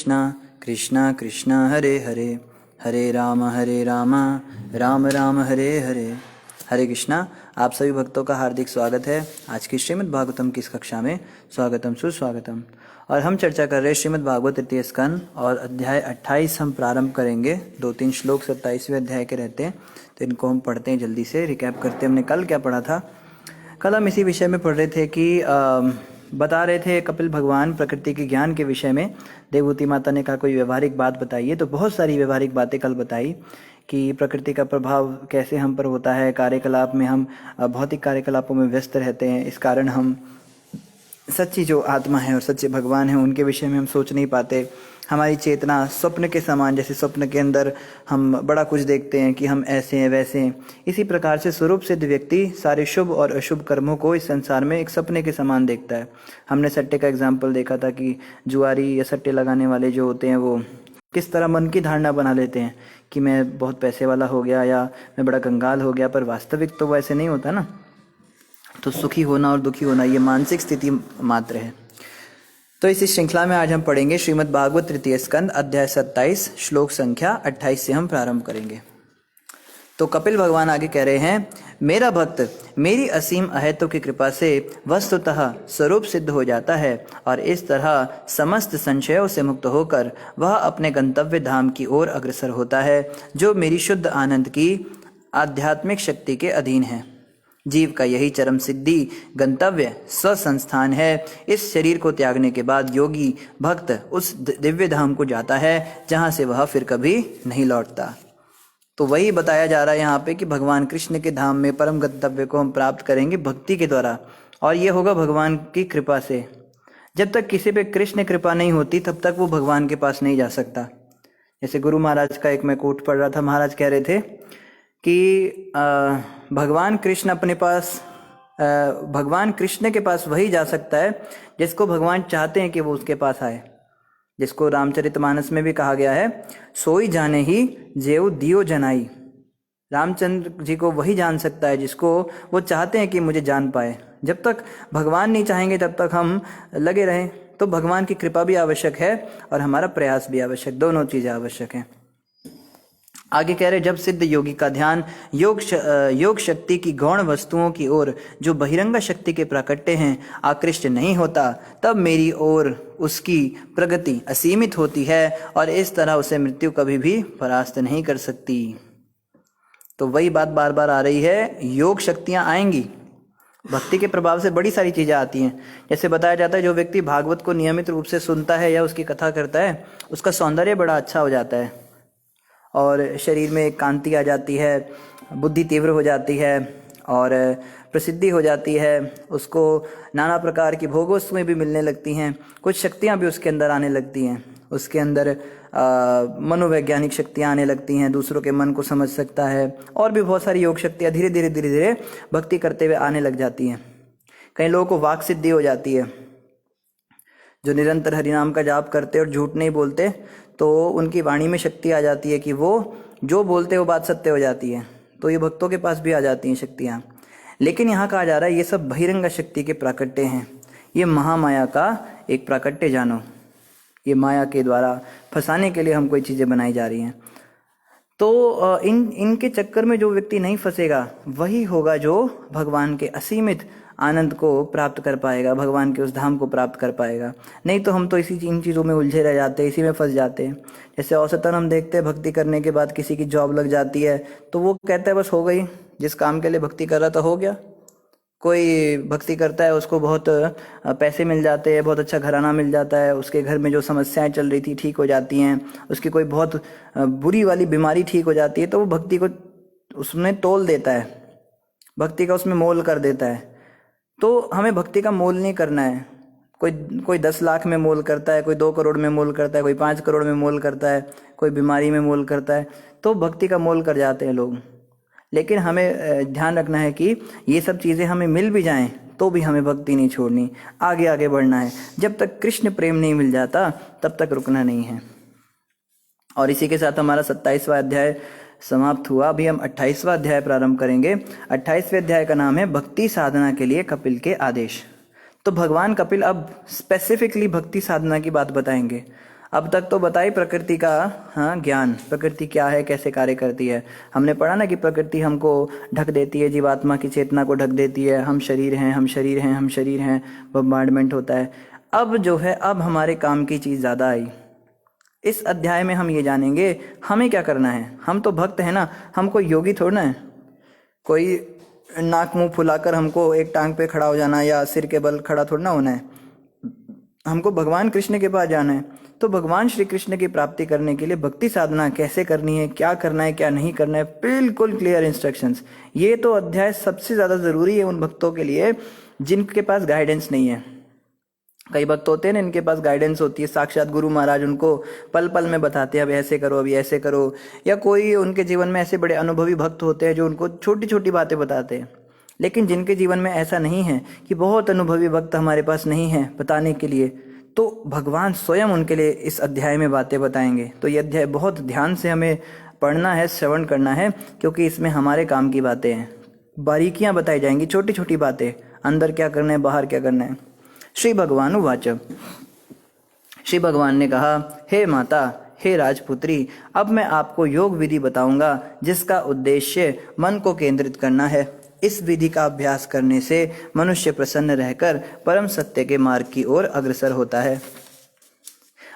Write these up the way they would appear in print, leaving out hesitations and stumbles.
कृष्णा कृष्णा हरे हरे, हरे राम राम राम हरे हरे। हरे कृष्णा। आप सभी भक्तों का हार्दिक स्वागत है आज की श्रीमद् भागवतम की इस कक्षा में। स्वागतम सुस्वागतम। और हम चर्चा कर रहे हैं श्रीमद् भागवत तृतीय स्कंद और अध्याय 28 हम प्रारंभ करेंगे। 2-3 श्लोक 27वें अध्याय के रहते हैं, तो इनको हम पढ़ते हैं जल्दी से। रिकैप करते हैं हमने कल क्या पढ़ा था। कल हम इसी विषय में पढ़ रहे थे कि बता रहे थे कपिल भगवान प्रकृति के ज्ञान के विषय में। देवहूति माता ने कहा कोई व्यवहारिक बात बताइए, तो बहुत सारी व्यवहारिक बातें कल बताई कि प्रकृति का प्रभाव कैसे हम पर होता है। कार्यकलाप में हम भौतिक कार्यकलापों में व्यस्त रहते हैं, इस कारण हम सच्ची जो आत्मा है और सच्चे भगवान हैं उनके विषय में हम सोच नहीं पाते। हमारी चेतना स्वप्न के समान, जैसे स्वप्न के अंदर हम बड़ा कुछ देखते हैं कि हम ऐसे हैं वैसे हैं, इसी प्रकार से स्वरूप सिद्ध व्यक्ति सारे शुभ और अशुभ कर्मों को इस संसार में एक सपने के समान देखता है। हमने सट्टे का एग्जाम्पल देखा था कि जुआरी या सट्टे लगाने वाले जो होते हैं वो किस तरह मन की धारणा बना लेते हैं कि मैं बहुत पैसे वाला हो गया या मैं बड़ा कंगाल हो गया, पर वास्तविक तो वैसे नहीं होता ना। तो सुखी होना और दुखी होना ये मानसिक स्थिति मात्र है। तो इस श्रृंखला में आज हम पढ़ेंगे श्रीमद् भागवत तृतीय स्कंद अध्याय 27 श्लोक संख्या 28 से हम प्रारंभ करेंगे। तो कपिल भगवान आगे कह रहे हैं, मेरा भक्त मेरी असीम अहेतु की कृपा से वस्तुतः स्वरूप सिद्ध हो जाता है और इस तरह समस्त संशयों से मुक्त होकर वह अपने गंतव्य धाम की ओर अग्रसर होता है, जो मेरी शुद्ध आनंद की आध्यात्मिक शक्ति के अधीन है। जीव का यही चरम सिद्धि गंतव्य स्वसंस्थान है। इस शरीर को त्यागने के बाद योगी भक्त उस दिव्य धाम को जाता है जहाँ से वह फिर कभी नहीं लौटता। तो वही बताया जा रहा है यहाँ पे कि भगवान कृष्ण के धाम में परम गंतव्य को हम प्राप्त करेंगे भक्ति के द्वारा, और ये होगा भगवान की कृपा से। जब तक किसी पे कृष्ण कृपा नहीं होती तब तक वो भगवान के पास नहीं जा सकता। जैसे गुरु महाराज का एक मैं कोट पढ़ रहा था, महाराज कह रहे थे कि भगवान कृष्ण के पास वही जा सकता है जिसको भगवान चाहते हैं कि वो उसके पास आए। जिसको रामचरितमानस में भी कहा गया है, सोई जाने ही जेऊ दियो जनाई। रामचंद्र जी को वही जान सकता है जिसको वो चाहते हैं कि मुझे जान पाए। जब तक भगवान नहीं चाहेंगे तब तक हम लगे रहें। तो भगवान की कृपा भी आवश्यक है और हमारा प्रयास भी आवश्यक, दोनों चीज़ें आवश्यक हैं। आगे कह रहे, जब सिद्ध योगी का ध्यान योग शक्ति की गौण वस्तुओं की ओर जो बहिरंग शक्ति के प्राकट्य हैं आकृष्ट नहीं होता, तब मेरी ओर उसकी प्रगति असीमित होती है और इस तरह उसे मृत्यु कभी भी परास्त नहीं कर सकती। तो वही बात बार बार आ रही है, योग शक्तियाँ आएंगी, भक्ति के प्रभाव से बड़ी सारी चीज़ें आती हैं। जैसे बताया जाता है जो व्यक्ति भागवत को नियमित रूप से सुनता है या उसकी कथा करता है उसका सौंदर्य बड़ा अच्छा हो जाता है और शरीर में एक कांति आ जाती है, बुद्धि तीव्र हो जाती है और प्रसिद्धि हो जाती है। उसको नाना प्रकार की भोग वस्तुएं भी मिलने लगती हैं, कुछ शक्तियां भी उसके अंदर आने लगती हैं। उसके अंदर मनोवैज्ञानिक शक्तियां आने लगती हैं, दूसरों के मन को समझ सकता है, और भी बहुत सारी योग शक्तियां धीरे धीरे भक्ति करते हुए आने लग जाती हैं। कई लोगों को वाक सिद्धि हो जाती है, जो निरंतर हरिनाम का जाप करते और झूठ नहीं बोलते, तो उनकी वाणी में शक्ति आ जाती है कि वो जो बोलते वो बात सत्य हो जाती है। तो ये भक्तों के पास भी आ जाती हैं शक्तियाँ। लेकिन यहाँ कहा जा रहा है ये सब बहिरंग शक्ति के प्राकट्य हैं, ये महामाया का एक प्राकट्य जानो। ये माया के द्वारा फंसाने के लिए हम कोई चीज़ें बनाई जा रही हैं। तो इनके चक्कर में जो व्यक्ति नहीं फंसेगा वही होगा जो भगवान के असीमित आनंद को प्राप्त कर पाएगा, भगवान के उस धाम को प्राप्त कर पाएगा। नहीं तो हम तो इन चीज़ों में उलझे रह जाते हैं, इसी में फंस जाते हैं। जैसे औसतन हम देखते हैं भक्ति करने के बाद किसी की जॉब लग जाती है तो वो कहता है बस हो गई, जिस काम के लिए भक्ति कर रहा था हो गया। कोई भक्ति करता है उसको बहुत पैसे मिल जाते हैं, बहुत अच्छा घराना मिल जाता है, उसके घर में जो समस्याएं चल रही थी ठीक हो जाती हैं, उसकी कोई बहुत बुरी वाली बीमारी ठीक हो जाती है, तो वो भक्ति को उसमें तोल देता है, भक्ति का उसमें मोल कर देता है। तो हमें भक्ति का मोल नहीं करना है। कोई 10 लाख में मोल करता है, कोई 2 करोड़ में मोल करता है, कोई 5 करोड़ में मोल करता है, कोई बीमारी में मोल करता है, तो भक्ति का मोल कर जाते हैं लोग। लेकिन हमें ध्यान रखना है कि ये सब चीज़ें हमें मिल भी जाएं तो भी हमें भक्ति नहीं छोड़नी, आगे आगे बढ़ना है। जब तक कृष्ण प्रेम नहीं मिल जाता तब तक रुकना नहीं है। और इसी के साथ हमारा 27वां अध्याय समाप्त हुआ। अभी हम 28वां अध्याय प्रारंभ करेंगे। 28वें अध्याय का नाम है भक्ति साधना के लिए कपिल के आदेश। तो भगवान कपिल अब स्पेसिफिकली भक्ति साधना की बात बताएंगे। अब तक तो बताई प्रकृति का, हाँ, ज्ञान, प्रकृति क्या है, कैसे कार्य करती है। हमने पढ़ा ना कि प्रकृति हमको ढक देती है, जीवात्मा की चेतना को ढक देती है, हम शरीर हैं, हम शरीर हैं, हम शरीर हैं, बम्बार्डमेंट होता है। अब जो है, अब हमारे काम की चीज़ ज़्यादा आई। इस अध्याय में हम ये जानेंगे हमें क्या करना है। हम तो भक्त हैं ना, हम कोई योगी थोड़ा ना है, कोई नाक मुंह फुलाकर हमको एक टांग पे खड़ा हो जाना या सिर के बल खड़ा थोड़ा ना होना है। हमको भगवान कृष्ण के पास जाना है। तो भगवान श्री कृष्ण की प्राप्ति करने के लिए भक्ति साधना कैसे करनी है, क्या करना है, क्या नहीं करना है, बिल्कुल क्लियर इंस्ट्रक्शंस। ये तो अध्याय सबसे ज़्यादा ज़रूरी है उन भक्तों के लिए जिनके पास गाइडेंस नहीं है। कई भक्त होते हैं ना, इनके पास गाइडेंस होती है, साक्षात गुरु महाराज उनको पल पल में बताते हैं, अब ऐसे करो, अभी ऐसे करो। या कोई उनके जीवन में ऐसे बड़े अनुभवी भक्त होते हैं जो उनको छोटी छोटी बातें बताते हैं। लेकिन जिनके जीवन में ऐसा नहीं है, कि बहुत अनुभवी भक्त हमारे पास नहीं है बताने के लिए, तो भगवान स्वयं उनके लिए इस अध्याय में बातें बताएंगे। तो ये अध्याय बहुत ध्यान से हमें पढ़ना है, श्रवण करना है, क्योंकि इसमें हमारे काम की बातें हैं। बारीकियां बताई जाएंगी, छोटी छोटी बातें, अंदर क्या करना है, बाहर क्या करना है। श्री भगवान उवाच, श्री भगवान ने कहा, हे माता, हे राजपुत्री, अब मैं आपको योग विधि बताऊंगा जिसका उद्देश्य मन को केंद्रित करना है। इस विधि का अभ्यास करने से मनुष्य प्रसन्न रहकर परम सत्य के मार्ग की ओर अग्रसर होता है।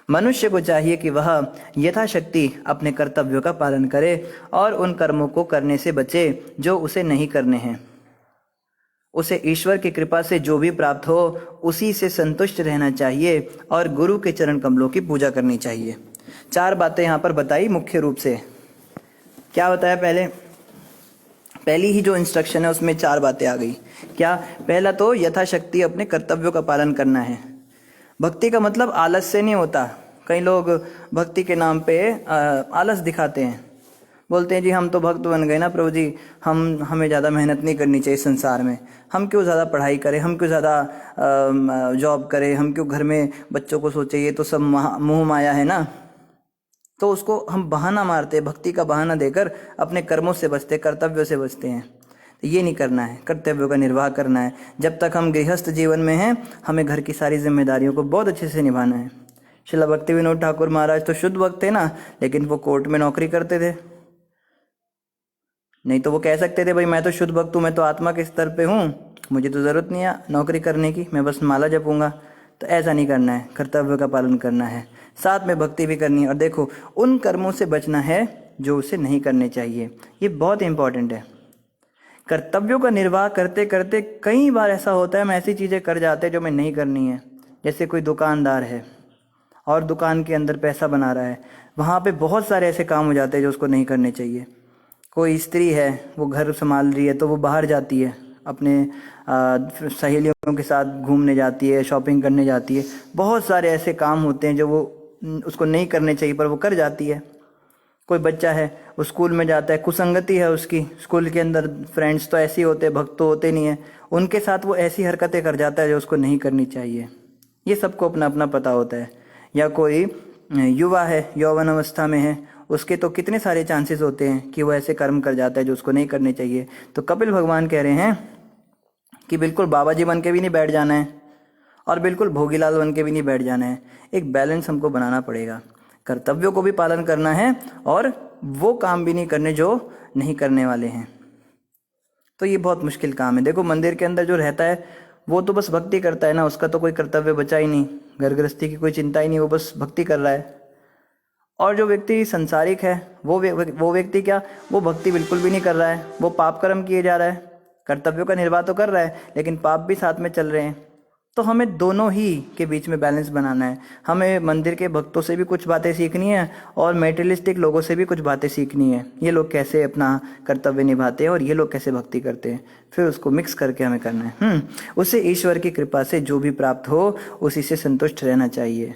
मनुष्य को चाहिए कि वह यथाशक्ति अपने कर्तव्यों का पालन करे और उन कर्मों को करने से बचे जो उसे नहीं करने हैं। उसे ईश्वर की कृपा से जो भी प्राप्त हो उसी से संतुष्ट रहना चाहिए और गुरु के चरण कमलों की पूजा करनी चाहिए। 4 बातें यहाँ पर बताई मुख्य रूप से। क्या बताया पहली ही जो इंस्ट्रक्शन है उसमें 4 बातें आ गई। क्या? पहला तो यथाशक्ति अपने कर्तव्यों का पालन करना है। भक्ति का मतलब आलस से नहीं होता। कई लोग भक्ति के नाम पे आलस दिखाते हैं, बोलते हैं जी हम तो भक्त बन गए ना प्रभु जी, हमें ज़्यादा मेहनत नहीं करनी चाहिए संसार में, हम क्यों ज़्यादा पढ़ाई करें, हम क्यों ज़्यादा जॉब करें, हम क्यों घर में बच्चों को सोचे, ये तो सब मोह माया है ना। तो उसको हम बहाना मारते हैं, भक्ति का बहाना देकर अपने कर्मों से बचते, कर्तव्यों से बचते हैं। तो ये नहीं करना है, कर्तव्यों का निर्वाह करना है। जब तक हम गृहस्थ जीवन में हैं हमें घर की सारी जिम्मेदारियों को बहुत अच्छे से निभाना है। श्रील भक्ति विनोद ठाकुर महाराज तो शुद्ध भक्त थे ना, लेकिन वो कोर्ट में नौकरी करते थे। नहीं तो वो कह सकते थे भाई मैं तो शुद्ध भक्त हूँ, मैं तो आत्मा के स्तर पे हूँ, मुझे तो ज़रूरत नहीं है नौकरी करने की, मैं बस माला जपूंगा। तो ऐसा नहीं करना है, कर्तव्य का पालन करना है, साथ में भक्ति भी करनी है। और देखो उन कर्मों से बचना है जो उसे नहीं करने चाहिए। ये बहुत इंपॉर्टेंट है। कर्तव्यों का निर्वाह करते करते कई बार ऐसा होता है हम ऐसी चीज़ें कर जाते हैं जो हमें नहीं करनी है। जैसे कोई दुकानदार है और दुकान के अंदर पैसा बना रहा है, वहाँ पे बहुत सारे ऐसे काम हो जाते हैं जो उसको नहीं करने चाहिए। कोई स्त्री है वो घर संभाल रही है तो वो बाहर जाती है, अपने सहेलियों के साथ घूमने जाती है, शॉपिंग करने जाती है। बहुत सारे ऐसे काम होते हैं जो वो उसको नहीं करने चाहिए पर वो कर जाती है। कोई बच्चा है वो स्कूल में जाता है, कुसंगति है उसकी, स्कूल के अंदर फ्रेंड्स तो ऐसे ही होते हैं, भक्त तो होते नहीं है, उनके साथ वो ऐसी हरकतें कर जाता है जो उसको नहीं करनी चाहिए। ये सबको अपना अपना पता होता है। या कोई युवा है, यौवन अवस्था में है, उसके तो कितने सारे चांसेस होते हैं कि वो ऐसे कर्म कर जाता है जो उसको नहीं करने चाहिए। तो कपिल भगवान कह रहे हैं कि बिल्कुल बाबा जी बन के भी नहीं बैठ जाना है और बिल्कुल भोगीलाल बन के भी नहीं बैठ जाना है। एक बैलेंस हमको बनाना पड़ेगा, कर्तव्यों को भी पालन करना है और वो काम भी नहीं करने जो नहीं करने वाले हैं। तो ये बहुत मुश्किल काम है। देखो मंदिर के अंदर जो रहता है वो तो बस भक्ति करता है ना, उसका तो कोई कर्तव्य बचा ही नहीं, घर गृहस्थी की कोई चिंता ही नहीं, वो बस भक्ति कर रहा है। और जो व्यक्ति संसारिक है वो व्यक्ति क्या, वो भक्ति बिल्कुल भी नहीं कर रहा है, वो पाप कर्म किए जा रहा है। कर्तव्यों का निर्वाह तो कर रहा है लेकिन पाप भी साथ में चल रहे हैं। तो हमें दोनों ही के बीच में बैलेंस बनाना है। हमें मंदिर के भक्तों से भी कुछ बातें सीखनी है और मेटेरियलिस्टिक लोगों से भी कुछ बातें सीखनी है। ये लोग कैसे अपना कर्तव्य निभाते हैं और ये लोग कैसे भक्ति करते हैं, फिर उसको मिक्स करके हमें करना है। उसे ईश्वर की कृपा से जो भी प्राप्त हो उसी से संतुष्ट रहना चाहिए।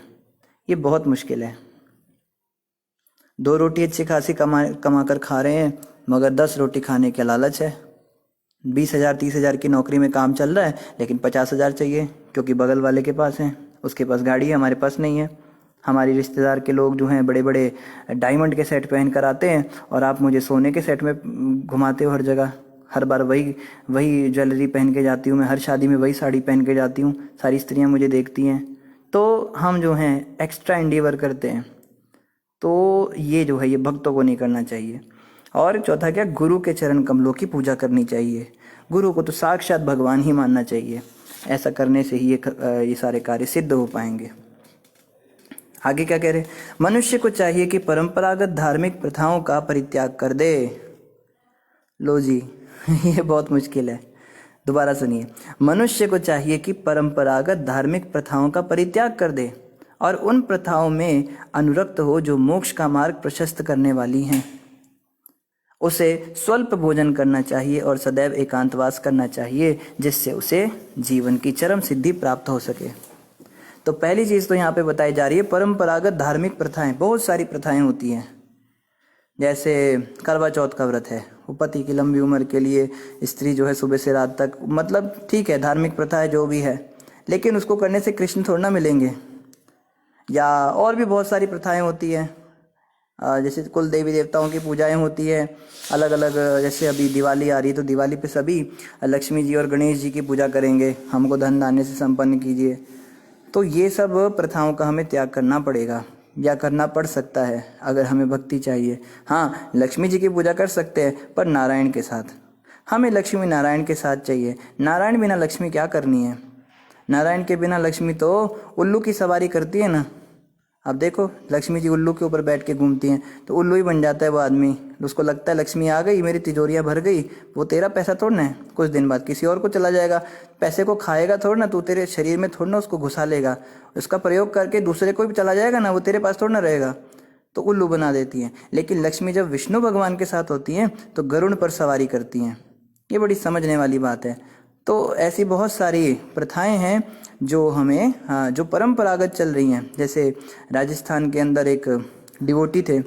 ये बहुत मुश्किल है। 2 रोटी अच्छी खासी कमा कर खा रहे हैं मगर 10 रोटी खाने के लालच है। 20,000 30,000 की नौकरी में काम चल रहा है लेकिन 50,000 चाहिए क्योंकि बगल वाले के पास है, उसके पास गाड़ी है, हमारे पास नहीं है। हमारी रिश्तेदार के लोग जो हैं बड़े बड़े डायमंड के सेट पहन कर आते हैं और आप मुझे सोने के सेट में घुमाते हो हर जगह। हर बार वही ज्वेलरी पहन के जाती हूँ मैं, हर शादी में वही साड़ी पहन के जाती हूँ, सारी स्त्रियाँ मुझे देखती हैं। तो हम जो हैं एक्स्ट्रा एंडीवर करते हैं, तो ये जो है ये भक्तों को नहीं करना चाहिए। और चौथा क्या, गुरु के चरण कमलों की पूजा करनी चाहिए। गुरु को तो साक्षात भगवान ही मानना चाहिए। ऐसा करने से ही ये सारे कार्य सिद्ध हो पाएंगे। आगे क्या कह रहे, मनुष्य को चाहिए कि परंपरागत धार्मिक प्रथाओं का परित्याग कर दे। लो जी ये बहुत मुश्किल है, दोबारा सुनिए। मनुष्य को चाहिए कि परंपरागत धार्मिक प्रथाओं का परित्याग कर दे और उन प्रथाओं में अनुरक्त हो जो मोक्ष का मार्ग प्रशस्त करने वाली हैं। उसे स्वल्प भोजन करना चाहिए और सदैव एकांतवास करना चाहिए, जिससे उसे जीवन की चरम सिद्धि प्राप्त हो सके। तो पहली चीज़ तो यहाँ पे बताई जा रही है परंपरागत धार्मिक प्रथाएं। बहुत सारी प्रथाएं होती हैं, जैसे करवा चौथ का व्रत है, वो पति की लंबी उम्र के लिए स्त्री जो है सुबह से रात तक, मतलब ठीक है धार्मिक प्रथा है जो भी है, लेकिन उसको करने से कृष्ण थोड़ा ना मिलेंगे। या और भी बहुत सारी प्रथाएं होती हैं, जैसे कुल देवी देवताओं की पूजाएं होती है अलग अलग। जैसे अभी दिवाली आ रही है तो दिवाली पे सभी लक्ष्मी जी और गणेश जी की पूजा करेंगे, हमको धन धान्य से संपन्न कीजिए। तो ये सब प्रथाओं का हमें त्याग करना पड़ेगा या करना पड़ सकता है अगर हमें भक्ति चाहिए। हाँ, लक्ष्मी जी की पूजा कर सकते हैं पर नारायण के साथ। हमें लक्ष्मी नारायण के साथ चाहिए। नारायण बिना लक्ष्मी क्या करनी है? नारायण के बिना लक्ष्मी तो उल्लू की सवारी करती है ना। अब देखो लक्ष्मी जी उल्लू के ऊपर बैठ के घूमती हैं, तो उल्लू ही बन जाता है वो आदमी। उसको लगता है लक्ष्मी आ गई, मेरी तिजोरियाँ भर गई। वो तेरा पैसा थोड़ना है, कुछ दिन बाद किसी और को चला जाएगा। पैसे को खाएगा थोड़ा ना, तू तेरे शरीर में थोड़ा ना उसको घुसा लेगा, उसका प्रयोग करके दूसरे को भी चला जाएगा ना, वो तेरे पास थोड़ा ना रहेगा। तो उल्लू बना देती हैं। लेकिन लक्ष्मी जब विष्णु भगवान के साथ होती हैं तो गरुड़ पर सवारी करती हैं। ये बड़ी समझने वाली बात है। तो ऐसी बहुत सारी प्रथाएं हैं जो हमें जो परंपरागत चल रही हैं। जैसे राजस्थान के अंदर एक डिवोटी थे,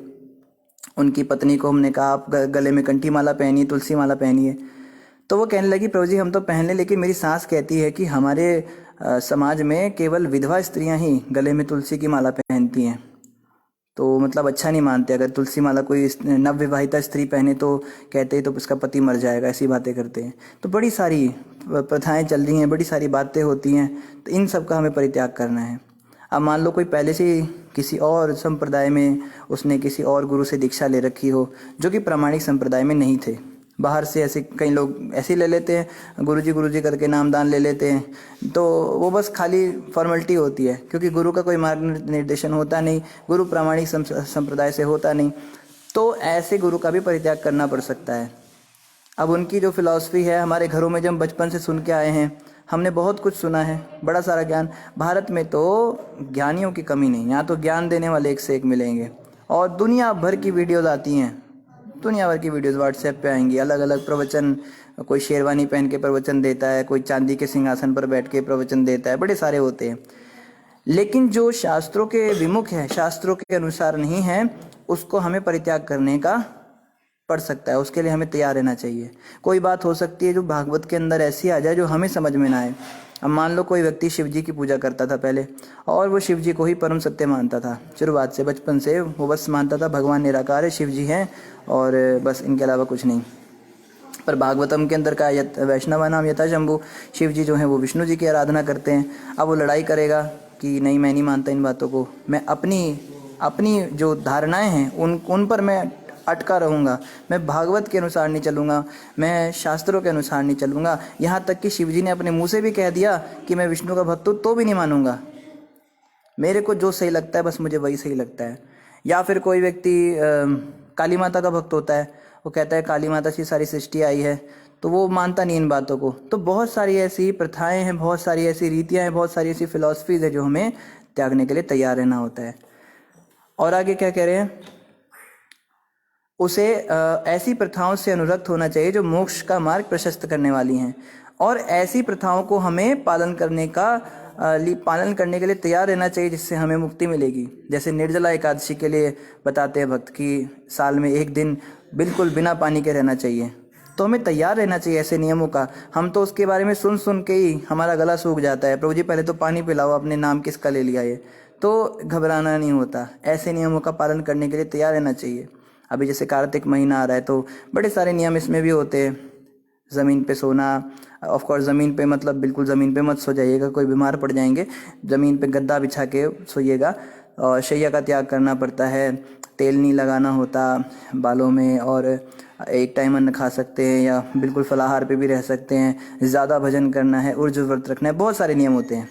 उनकी पत्नी को हमने कहा आप गले में कंठी माला पहनिए, तुलसी माला पहनिए। तो वो कहने लगी प्रभु जी हम तो पहन लें, लेकिन मेरी सास कहती है कि हमारे समाज में केवल विधवा स्त्रियां ही गले में तुलसी की माला पहनती हैं। तो मतलब अच्छा नहीं मानते, अगर तुलसी माला कोई नवविवाहिता स्त्री पहने तो कहते हैं तो उसका पति मर जाएगा, ऐसी बातें करते हैं। तो बड़ी सारी प्रथाएं चल रही हैं, बड़ी सारी बातें होती हैं, तो इन सब का हमें परित्याग करना है। अब मान लो कोई पहले से किसी और संप्रदाय में उसने किसी और गुरु से दीक्षा ले रखी हो जो कि प्रामाणिक संप्रदाय में नहीं थे, बाहर से ऐसे कई लोग ऐसे ले लेते हैं, गुरुजी करके नामदान ले लेते हैं, तो वो बस खाली फॉर्मेलिटी होती है, क्योंकि गुरु का कोई मार्ग निर्देशन होता नहीं, गुरु प्रामाणिक संप्रदाय से होता नहीं। तो ऐसे गुरु का भी परित्याग करना पड़ सकता है। अब उनकी जो फिलॉसफी है हमारे घरों में जब बचपन से सुन के आए हैं, हमने बहुत कुछ सुना है, बड़ा सारा ज्ञान। भारत में तो ज्ञानियों की कमी नहीं, यहाँ तो ज्ञान देने वाले एक से एक मिलेंगे। और दुनिया भर की वीडियोज़ आती हैं, दुनिया भर की वीडियोज़ व्हाट्सएप पे आएंगी, अलग अलग प्रवचन। कोई शेरवानी पहन के प्रवचन देता है, कोई चांदी के सिंहासन पर बैठ के प्रवचन देता है, बड़े सारे होते हैं। लेकिन जो शास्त्रों के विमुख है, शास्त्रों के अनुसार नहीं है, उसको हमें परित्याग करने का पड़ सकता है। उसके लिए हमें तैयार रहना चाहिए। कोई बात हो सकती है जो भागवत के अंदर ऐसी आ जाए जो हमें समझ में ना आए। अब मान लो कोई व्यक्ति शिव जी की पूजा करता था पहले, और वो शिव जी को ही परम सत्य मानता था, शुरुआत से बचपन से वो बस मानता था भगवान निराकार है, शिव जी हैं और बस इनके अलावा कुछ नहीं। पर भागवतम के अंदर का वैष्णव नाम यथा शंभु, शिव जी जो हैं वो विष्णु जी की आराधना करते हैं। अब वो लड़ाई करेगा कि नहीं मैं नहीं मानता इन बातों को, मैं अपनी जो धारणाएं हैं उन पर मैं अटका रहूँगा, मैं भागवत के अनुसार नहीं चलूँगा, मैं शास्त्रों के अनुसार नहीं चलूँगा। यहाँ तक कि शिवजी ने अपने मुंह से भी कह दिया कि मैं विष्णु का भक्त हूँ तो भी नहीं मानूंगा, मेरे को जो सही लगता है बस मुझे वही सही लगता है। या फिर कोई व्यक्ति काली माता का भक्त होता है, वो कहता है काली माता से सारी सृष्टि आई है, तो वो मानता नहीं इन बातों को। तो बहुत सारी ऐसी प्रथाएं हैं, बहुत सारी ऐसी रीतियाँ हैं, बहुत सारी ऐसी फिलॉसफीज है जो हमें त्यागने के लिए तैयार रहना होता है। और आगे क्या कह रहे हैं, उसे ऐसी प्रथाओं से अनुरक्त होना चाहिए जो मोक्ष का मार्ग प्रशस्त करने वाली हैं, और ऐसी प्रथाओं को हमें पालन करने के लिए तैयार रहना चाहिए जिससे हमें मुक्ति मिलेगी। जैसे निर्जला एकादशी के लिए बताते हैं भक्त कि साल में एक दिन बिल्कुल बिना पानी के रहना चाहिए। तो हमें तैयार रहना चाहिए ऐसे नियमों का। हम तो उसके बारे में सुन के ही हमारा गला सूख जाता है, प्रभु जी पहले तो पानी पिलाओ, अपने नाम किसका ले लिया ये, तो घबराना नहीं होता। ऐसे नियमों का पालन करने के लिए तैयार रहना चाहिए। अभी जैसे कार्तिक महीना आ रहा है तो बड़े सारे नियम इसमें भी होते हैं, ज़मीन पे सोना, ऑफ कोर्स ज़मीन पे मतलब बिल्कुल ज़मीन पे मत सो जाइएगा, कोई बीमार पड़ जाएंगे। ज़मीन पे गद्दा बिछा के सोइएगा। और शैया का त्याग करना पड़ता है, तेल नहीं लगाना होता बालों में, और एक टाइम अन्न खा सकते हैं या बिल्कुल फलाहार पे भी रह सकते हैं, ज़्यादा भजन करना है, ऊर्ज व्रत रखना है, बहुत सारे नियम होते हैं।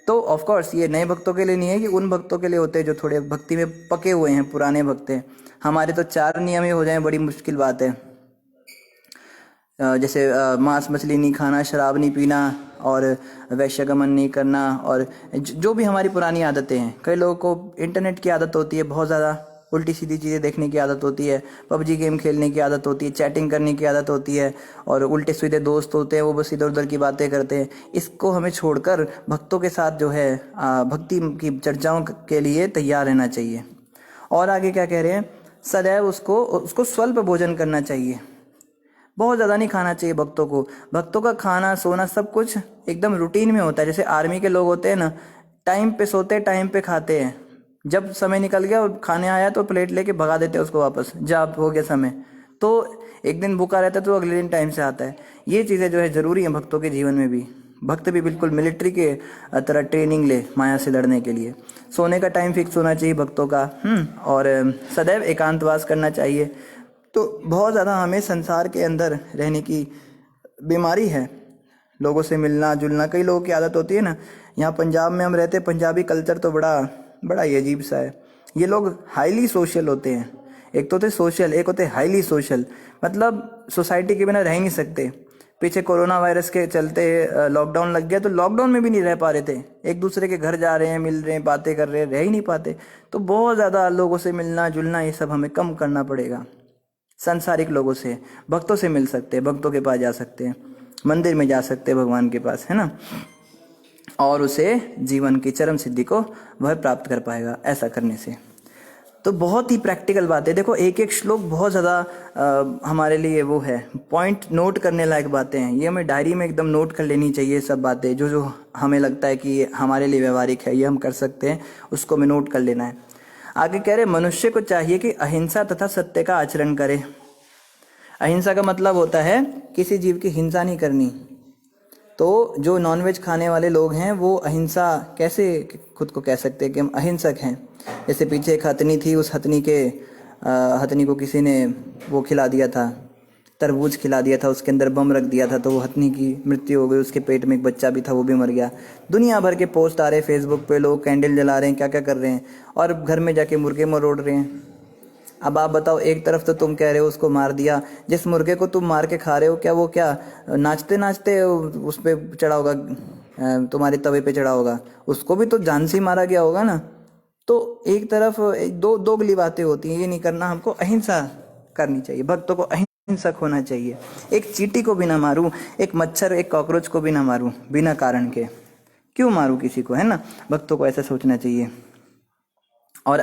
तो ऑफ कोर्स ये नए भक्तों के लिए नहीं है, कि उन भक्तों के लिए होते हैं जो थोड़े भक्ति में पके हुए हैं, पुराने भक्त हैं। हमारे तो 4 नियम ही हो जाएं बड़ी मुश्किल बात है। जैसे मांस मछली नहीं खाना, शराब नहीं पीना, और वैश्यगमन नहीं करना, और जो भी हमारी पुरानी आदतें हैं। कई लोगों को इंटरनेट की आदत होती है, बहुत ज़्यादा उल्टी सीधी चीज़ें देखने की आदत होती है, पबजी गेम खेलने की आदत होती है, चैटिंग करने की आदत होती है, और उल्टे सीधे दोस्त होते हैं, वो बस इधर उधर की बातें करते हैं। इसको हमें छोड़कर भक्तों के साथ जो है भक्ति की चर्चाओं के लिए तैयार रहना चाहिए। और आगे क्या कह रहे हैं, सदैव उसको स्वल्प भोजन करना चाहिए, बहुत ज़्यादा नहीं खाना चाहिए भक्तों को। भक्तों का खाना सोना सब कुछ एकदम रूटीन में होता है। जैसे आर्मी के लोग होते हैं ना, टाइम पे सोते टाइम पे खाते हैं, जब समय निकल गया और खाने आया तो प्लेट लेके भगा देते हैं उसको वापस, जब हो गया समय। तो एक दिन भूखा रहता है तो अगले दिन टाइम से आता है। ये चीज़ें जो है ज़रूरी हैं भक्तों के जीवन में भी। भक्त भी बिल्कुल मिलिट्री के तरह ट्रेनिंग ले माया से लड़ने के लिए। सोने का टाइम फिक्स होना चाहिए भक्तों का। और सदैव एकांतवास करना चाहिए। तो बहुत ज़्यादा हमें संसार के अंदर रहने की बीमारी है, लोगों से मिलना जुलना। कई लोगों की आदत होती है ना, यहाँ पंजाब में हम रहते हैं, पंजाबी कल्चर तो बड़ा ही अजीब सा है। ये लोग हाईली सोशल होते हैं। एक तो होते सोशल, एक होते हाईली सोशल, मतलब सोसाइटी के बिना रह ही नहीं सकते। पीछे कोरोना वायरस के चलते लॉकडाउन लग गया, तो लॉकडाउन में भी नहीं रह पा रहे थे। एक दूसरे के घर जा रहे हैं, मिल रहे हैं, बातें कर रहे हैं, रह ही नहीं पाते। तो बहुत ज़्यादा लोगों से मिलना जुलना ये सब हमें कम करना पड़ेगा। सांसारिक लोगों से, भक्तों से मिल सकते हैं, भक्तों के पास जा सकते हैं, मंदिर में जा सकते हैं भगवान के पास, है ना, और उसे जीवन की चरम सिद्धि को वह प्राप्त कर पाएगा ऐसा करने से। तो बहुत ही प्रैक्टिकल बात है। देखो एक एक श्लोक बहुत ज़्यादा हमारे लिए वो है, पॉइंट नोट करने लायक बातें हैं। ये हमें डायरी में एकदम नोट कर लेनी चाहिए सब बातें, जो जो हमें लगता है कि हमारे लिए व्यवहारिक है, ये हम कर सकते हैं, उसको हमें नोट कर लेना है। आगे कह रहे मनुष्य को चाहिए कि अहिंसा तथा सत्य का आचरण करे। अहिंसा का मतलब होता है किसी जीव की हिंसा नहीं करनी। तो जो नॉनवेज खाने वाले लोग हैं वो अहिंसा कैसे खुद को कह सकते हैं कि हम अहिंसक हैं। जैसे पीछे एक हथनी थी, उस हथनी को किसी ने वो खिला दिया था, तरबूज खिला दिया था, उसके अंदर बम रख दिया था, तो वो हथनी की मृत्यु हो गई। उसके पेट में एक बच्चा भी था, वो भी मर गया। दुनिया भर के पोस्ट आ रहे हैं फेसबुक पे, लोग कैंडल जला रहे हैं, क्या क्या कर रहे हैं, और घर में जाके मुर्गे मरोड़ रहे हैं। अब आप बताओ, एक तरफ तो तुम कह रहे हो उसको मार दिया, जिस मुर्गे को तुम मार के खा रहे हो, क्या वो क्या नाचते नाचते उस पर चढ़ा होगा, तुम्हारे तवे पे चढ़ा होगा? उसको भी तो जान से मारा गया होगा ना। तो एक तरफ दोगली बातें होती हैं, ये नहीं करना। हमको अहिंसा करनी चाहिए, भक्तों को अहिंसक होना चाहिए। एक चींटी को भी ना मारूं, एक मच्छर एक कॉकरोच को भी ना मारूं बिना कारण के, क्यों मारूं किसी को, है ना। भक्तों को ऐसा सोचना चाहिए। और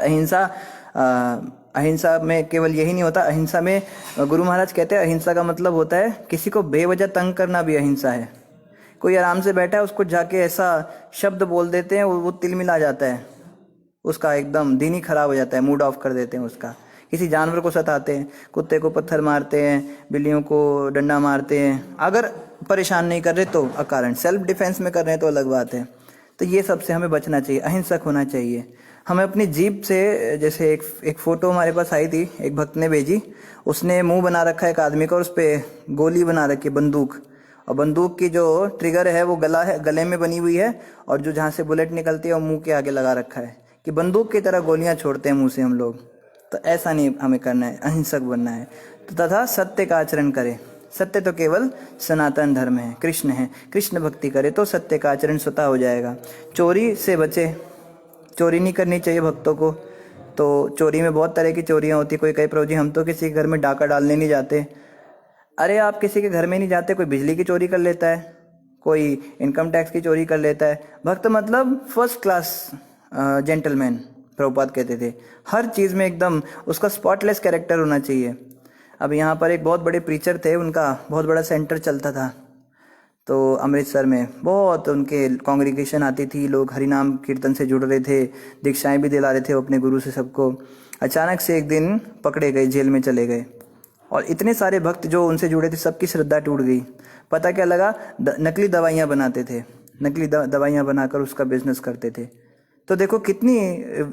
अहिंसा में केवल यही नहीं होता, अहिंसा में गुरु महाराज कहते हैं अहिंसा का मतलब होता है किसी को बेवजह तंग करना भी अहिंसा है। कोई आराम से बैठा है, उसको जाके ऐसा शब्द बोल देते हैं, वो तिलमिला जाता है, उसका एकदम दिन ही खराब हो जाता है, मूड ऑफ कर देते हैं उसका। किसी जानवर को सताते हैं, कुत्ते को पत्थर मारते हैं, बिल्लियों को डंडा मारते हैं, अगर परेशान नहीं कर रहे तो अकारण, सेल्फ डिफेंस में कर रहे हैं तो अलग बात है। तो ये सब से हमें बचना चाहिए, अहिंसक होना चाहिए। हमें अपनी जीभ से, जैसे एक फ़ोटो हमारे पास आई थी, एक भक्त ने भेजी, उसने मुंह बना रखा है एक आदमी का, और उस पर गोली बना रखी है, बंदूक, और बंदूक की जो ट्रिगर है वो गले में बनी हुई है, और जो जहाँ से बुलेट निकलती है वो मुंह के आगे लगा रखा है, कि बंदूक की तरह गोलियां छोड़ते हैं मुंह से हम लोग। तो ऐसा नहीं हमें करना है, अहिंसक बनना है। तो तथा सत्य का आचरण करे। सत्य तो केवल सनातन धर्म है, कृष्ण है। कृष्ण भक्ति करे तो सत्य का आचरण स्वतः हो जाएगा। चोरी से बचे, चोरी नहीं करनी चाहिए भक्तों को। तो चोरी में बहुत तरह की चोरियां होती। कोई कहे प्रभु जी हम तो किसी के घर में डाका डालने नहीं जाते। अरे आप किसी के घर में नहीं जाते, कोई बिजली की चोरी कर लेता है, कोई इनकम टैक्स की चोरी कर लेता है। भक्त मतलब फर्स्ट क्लास जेंटलमैन, प्रभुपाद कहते थे। हर चीज़ में एकदम उसका स्पॉटलेस कैरेक्टर होना चाहिए। अब यहाँ पर एक बहुत बड़े प्रीचर थे, उनका बहुत बड़ा सेंटर चलता था, तो अमृतसर में बहुत उनके कॉन्ग्रीगेशन आती थी, लोग हरिनाम कीर्तन से जुड़ रहे थे, दीक्षाएं भी दिला रहे थे अपने गुरु से सबको। अचानक से एक दिन पकड़े गए, जेल में चले गए, और इतने सारे भक्त जो उनसे जुड़े थे सबकी श्रद्धा टूट गई। पता क्या लगा, नकली दवाइयाँ बनाते थे, नकली दवाइयाँ बनाकर उसका बिजनेस करते थे। तो देखो कितनी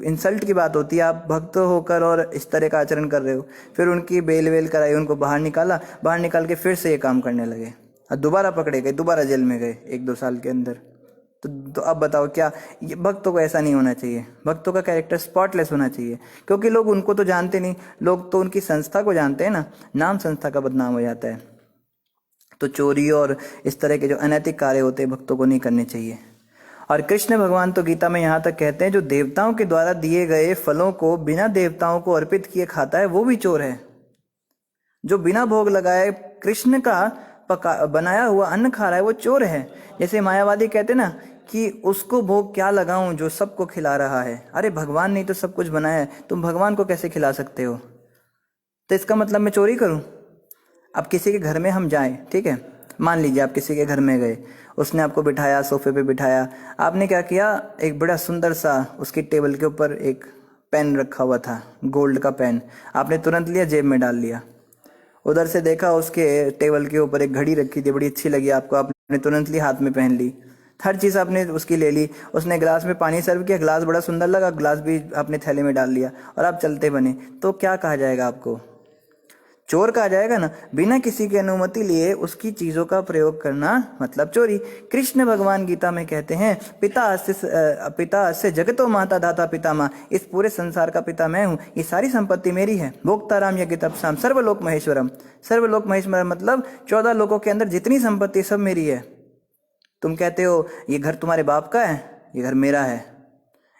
इंसल्ट की बात होती है, आप भक्त होकर और इस तरह का आचरण कर रहे हो। फिर उनकी बेल वेल कराई, उनको बाहर निकाला, बाहर निकाल के फिर से ये काम करने लगे और दोबारा पकड़े गए, दोबारा जेल में गए 1-2 साल के अंदर। तो अब बताओ क्या, ये भक्तों को ऐसा नहीं होना चाहिए। भक्तों का कैरेक्टर स्पॉटलेस होना चाहिए, क्योंकि लोग उनको तो जानते नहीं, लोग तो उनकी संस्था को जानते हैं ना, नाम संस्था का बदनाम हो जाता है। तो चोरी और इस तरह के जो अनैतिक कार्य होते हैं भक्तों को नहीं करने चाहिए। और कृष्ण भगवान तो गीता में यहाँ तक कहते हैं, जो देवताओं के द्वारा दिए गए फलों को बिना देवताओं को अर्पित किए खाता है वो भी चोर है। जो बिना भोग लगाए कृष्ण का बनाया हुआ अन्न खा रहा है वो चोर है। जैसे मायावादी कहते ना कि उसको भोग क्या लगाऊं जो सबको खिला रहा है। अरे भगवान ने तो सब कुछ बनाया है, तुम भगवान को कैसे खिला सकते हो? तो इसका मतलब मैं चोरी करूं? अब किसी के घर में हम जाएं, ठीक है, मान लीजिए आप किसी के घर में गए, उसने आपको बिठाया, सोफे पे बिठाया, आपने क्या किया, एक बड़ा सुंदर सा उसकी टेबल के ऊपर एक पेन रखा हुआ था, गोल्ड का पेन, आपने तुरंत लिया, जेब में डाल लिया। उधर से देखा उसके टेबल के ऊपर एक घड़ी रखी थी, बड़ी अच्छी लगी आपको, आपने तुरंत ली, हाथ में पहन ली, हर चीज़ आपने उसकी ले ली। उसने गिलास में पानी सर्व किया, गिलास बड़ा सुंदर लगा, गिलास भी आपने थैले में डाल लिया और आप चलते बने, तो क्या कहा जाएगा आपको? चोर कहा जाएगा ना। बिना किसी की अनुमति लिए उसकी चीजों का प्रयोग करना मतलब चोरी। कृष्ण भगवान गीता में कहते हैं, पिता से जगतो माता दाता पिता माँ, इस पूरे संसार का पिता मैं हूँ, ये सारी संपत्ति मेरी है। भोक्ताराम यज्ञ तपसाम सर्वलोक महेश्वरम, सर्वलोक महेश्वरम मतलब 14 लोकों के अंदर जितनी संपत्ति सब मेरी है। तुम कहते हो ये घर तुम्हारे बाप का है, ये घर मेरा है,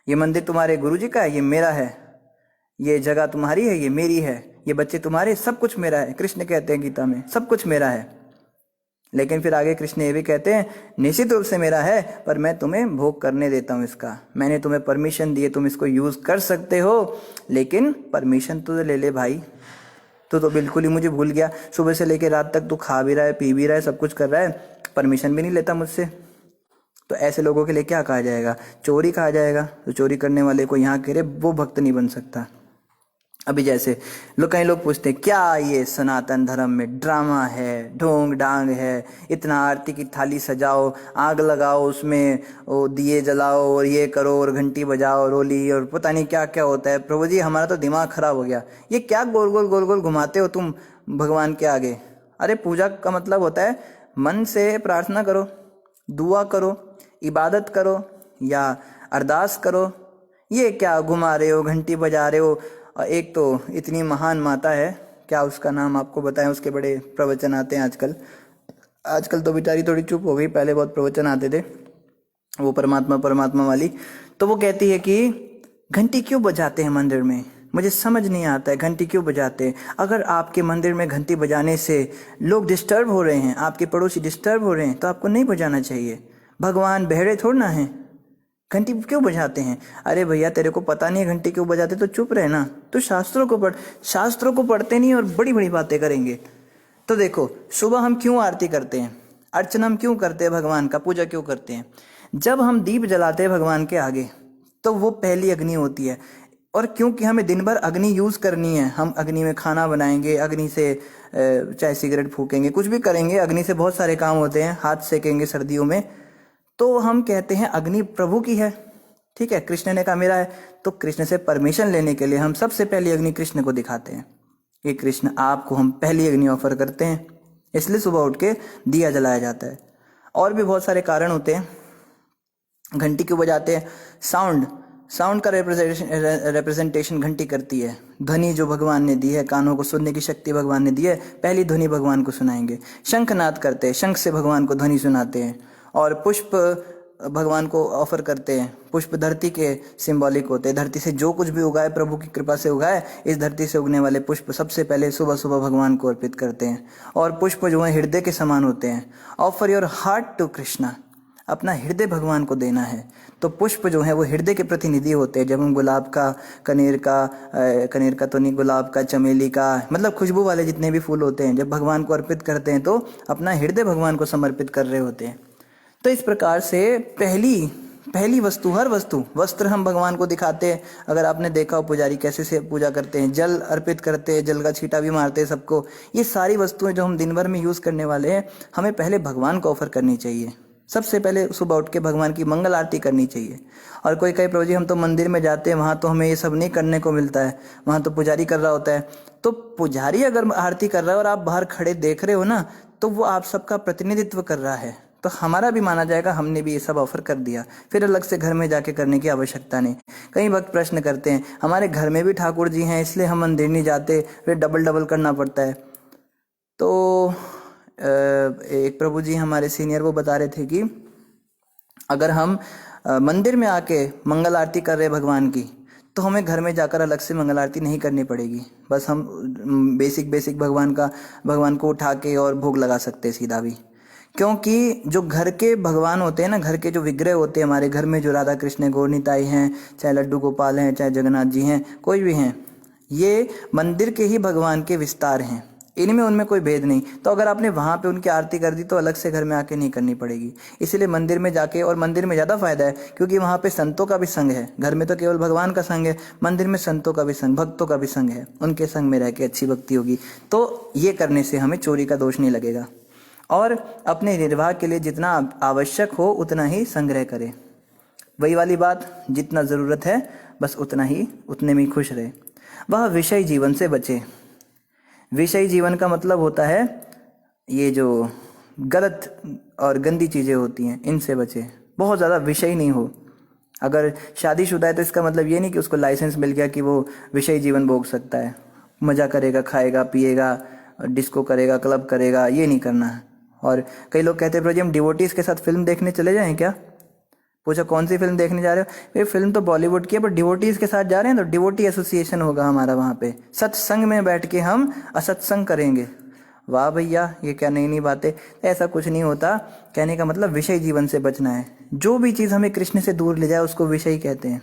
ये मंदिर तुम्हारे गुरुजी का है, ये मेरा है, ये जगह तुम्हारी है, ये मेरी है, ये बच्चे तुम्हारे, सब कुछ मेरा है। कृष्ण कहते हैं गीता में सब कुछ मेरा है। लेकिन फिर आगे कृष्ण ये भी कहते हैं, निश्चित रूप से मेरा है, पर मैं तुम्हें भोग करने देता हूँ इसका, मैंने तुम्हें परमिशन दी है, तुम इसको यूज कर सकते हो, लेकिन परमिशन तो ले ले भाई। तो बिल्कुल ही मुझे भूल गया, सुबह से लेकर रात तक तू खा भी रहा है, पी भी रहा है, सब कुछ कर रहा है, परमिशन भी नहीं लेता मुझसे। तो ऐसे लोगों के लिए क्या कहा जाएगा? चोरी कहा जाएगा। तो चोरी करने वाले को यहाँ कह रहे वो भक्त नहीं बन सकता। अभी जैसे कई लोग पूछते हैं, क्या ये सनातन धर्म में ड्रामा है, ढोंग डांग है, इतना आरती की थाली सजाओ, आग लगाओ, उसमें वो दिए जलाओ और ये करो और घंटी बजाओ, रोली और पता नहीं क्या क्या होता है। प्रभु जी हमारा तो दिमाग खराब हो गया, ये क्या गोल गोल गोल गोल घुमाते हो तुम भगवान के आगे? अरे पूजा का मतलब होता है मन से प्रार्थना करो, दुआ करो, इबादत करो या अरदास करो। ये क्या घुमा रहे हो, घंटी बजा रहे हो? एक तो इतनी महान माता है, क्या उसका नाम आपको बताएं, उसके बड़े प्रवचन आते हैं आजकल तो बेचारी थोड़ी चुप हो गई, पहले बहुत प्रवचन आते थे वो परमात्मा वाली। तो वो कहती है कि घंटी क्यों बजाते हैं मंदिर में, मुझे समझ नहीं आता है घंटी क्यों बजाते हैं। अगर आपके मंदिर में घंटी बजाने से लोग डिस्टर्ब हो रहे हैं, आपके पड़ोसी डिस्टर्ब हो रहे हैं, तो आपको नहीं बजाना चाहिए। भगवान बहरे थोड़ा ना है, घंटी क्यों बजाते हैं? अरे भैया तेरे को पता नहीं है घंटी क्यों बजाते, तो चुप रहे ना, तो शास्त्रों को पढ़। शास्त्रों को पढ़ते नहीं और बड़ी बड़ी बातें करेंगे। तो देखो सुबह हम क्यों आरती करते हैं, अर्चना हम क्यों करते हैं, भगवान का पूजा क्यों करते हैं? जब हम दीप जलाते हैं भगवान के आगे तो वो पहली अग्नि होती है, और क्योंकि हमें दिन भर अग्नि यूज करनी है, हम अग्नि में खाना बनाएंगे, अग्नि से चाहे सिगरेट फूकेंगे, कुछ भी करेंगे, अग्नि से बहुत सारे काम होते हैं, हाथ सेकेंगे सर्दियों में, तो हम कहते हैं अग्नि प्रभु की है। ठीक है, कृष्ण ने कहा मेरा है, तो कृष्ण से परमिशन लेने के लिए हम सबसे पहली अग्नि कृष्ण को दिखाते हैं कि कृष्ण आपको हम पहली अग्नि ऑफर करते हैं, इसलिए सुबह उठ के दिया जलाया जाता है। और भी बहुत सारे कारण होते हैं। घंटी क्यों बजाते हैं? साउंड का रिप्रेजेंटेशन घंटी करती है। ध्वनि जो भगवान ने दी है, कानों को सुनने की शक्ति भगवान ने दी है, पहली ध्वनि भगवान को सुनाएंगे। शंखनाद करते हैं, शंख से भगवान को ध्वनि सुनाते हैं। और पुष्प भगवान को ऑफर करते हैं, पुष्प धरती के सिंबॉलिक होते हैं, धरती से जो कुछ भी उगाए प्रभु की कृपा से उगाए, इस धरती से उगने वाले पुष्प सबसे पहले सुबह सुबह भगवान को अर्पित करते हैं। और पुष्प जो है हृदय के समान होते हैं। Offer your heart to Krishna, अपना हृदय भगवान को देना है। तो पुष्प जो है वो हृदय के प्रतिनिधि होते हैं। जब हम गुलाब का, कनेर का तो नहीं, गुलाब का, चमेली का, मतलब खुशबू वाले जितने भी फूल होते हैं, जब भगवान को अर्पित करते हैं तो अपना हृदय भगवान को समर्पित कर रहे होते हैं। तो इस प्रकार से पहली पहली वस्तु, हर वस्तु, वस्त्र हम भगवान को दिखाते हैं, अगर आपने देखा हो पुजारी कैसे से पूजा करते हैं, जल अर्पित करते हैं, जल का छींटा भी मारते हैं सबको। ये सारी वस्तुएं जो हम दिन भर में यूज़ करने वाले हैं, हमें पहले भगवान को ऑफर करनी चाहिए। सबसे पहले सुबह उठ के भगवान की मंगल आरती करनी चाहिए। और कोई कहे प्रभु जी हम तो मंदिर में जाते हैं, वहाँ तो हमें ये सब नहीं करने को मिलता है, वहाँ तो पुजारी कर रहा होता है। तो पुजारी अगर आरती कर रहा है और आप बाहर खड़े देख रहे हो ना, तो वो आप सबका प्रतिनिधित्व कर रहा है, तो हमारा भी माना जाएगा, हमने भी ये सब ऑफर कर दिया, फिर अलग से घर में जाके करने की आवश्यकता नहीं। कई वक्त प्रश्न करते हैं हमारे घर में भी ठाकुर जी हैं इसलिए हम मंदिर नहीं जाते, फिर डबल डबल करना पड़ता है। तो एक प्रभु जी हमारे सीनियर वो बता रहे थे कि अगर हम मंदिर में आके मंगल आरती कर रहे हैं भगवान की, तो हमें घर में जाकर अलग से मंगल आरती नहीं करनी पड़ेगी, बस हम बेसिक भगवान को उठा के और भोग लगा सकते हैं सीधा भी। क्योंकि जो घर के भगवान होते हैं ना, घर के जो विग्रह होते हैं हमारे घर में, जो राधा कृष्ण गौर निताई हैं, चाहे लड्डू गोपाल हैं, चाहे जगन्नाथ जी हैं, कोई भी हैं, ये मंदिर के ही भगवान के विस्तार हैं, इनमें उनमें कोई भेद नहीं। तो अगर आपने वहाँ पे उनकी आरती कर दी तो अलग से घर में आके नहीं करनी पड़ेगी। इसलिए मंदिर में जाके, और मंदिर में ज़्यादा फायदा है क्योंकि वहाँ पे संतों का भी संग है। घर में तो केवल भगवान का संग है, मंदिर में संतों का भी संग, भक्तों का भी संग है, उनके संग में रह के अच्छी भक्ति होगी। तो ये करने से हमें चोरी का दोष नहीं लगेगा। और अपने निर्वाह के लिए जितना आवश्यक हो उतना ही संग्रह करें। वही वाली बात, जितना ज़रूरत है बस उतने में ही खुश रहे। वह विषय जीवन से बचे। विषय जीवन का मतलब होता है ये जो गलत और गंदी चीज़ें होती हैं, इनसे बचे, बहुत ज़्यादा विषय नहीं हो। अगर शादीशुदा है तो इसका मतलब ये नहीं कि उसको लाइसेंस मिल गया कि वो विषय जीवन भोग सकता है, मज़ा करेगा, खाएगा, पिएगा, डिस्को करेगा, क्लब करेगा, ये नहीं करना है। और कई लोग कहते हैं प्रभु जी हम डिवोटीज़ के साथ फिल्म देखने चले जाएं क्या? पूछा कौन सी फिल्म देखने जा रहे हो? ये फिल्म तो बॉलीवुड की है, पर डिवोटीज़ के साथ जा रहे हैं तो डिवोटी एसोसिएशन होगा हमारा वहाँ पे, सत्संग में बैठ के हम असत्संग करेंगे। वाह भैया, ये क्या नई नई बातें। ऐसा कुछ नहीं होता। कहने का मतलब विषय जीवन से बचना है। जो भी चीज़ हमें कृष्ण से दूर ले जाए उसको विषय कहते हैं।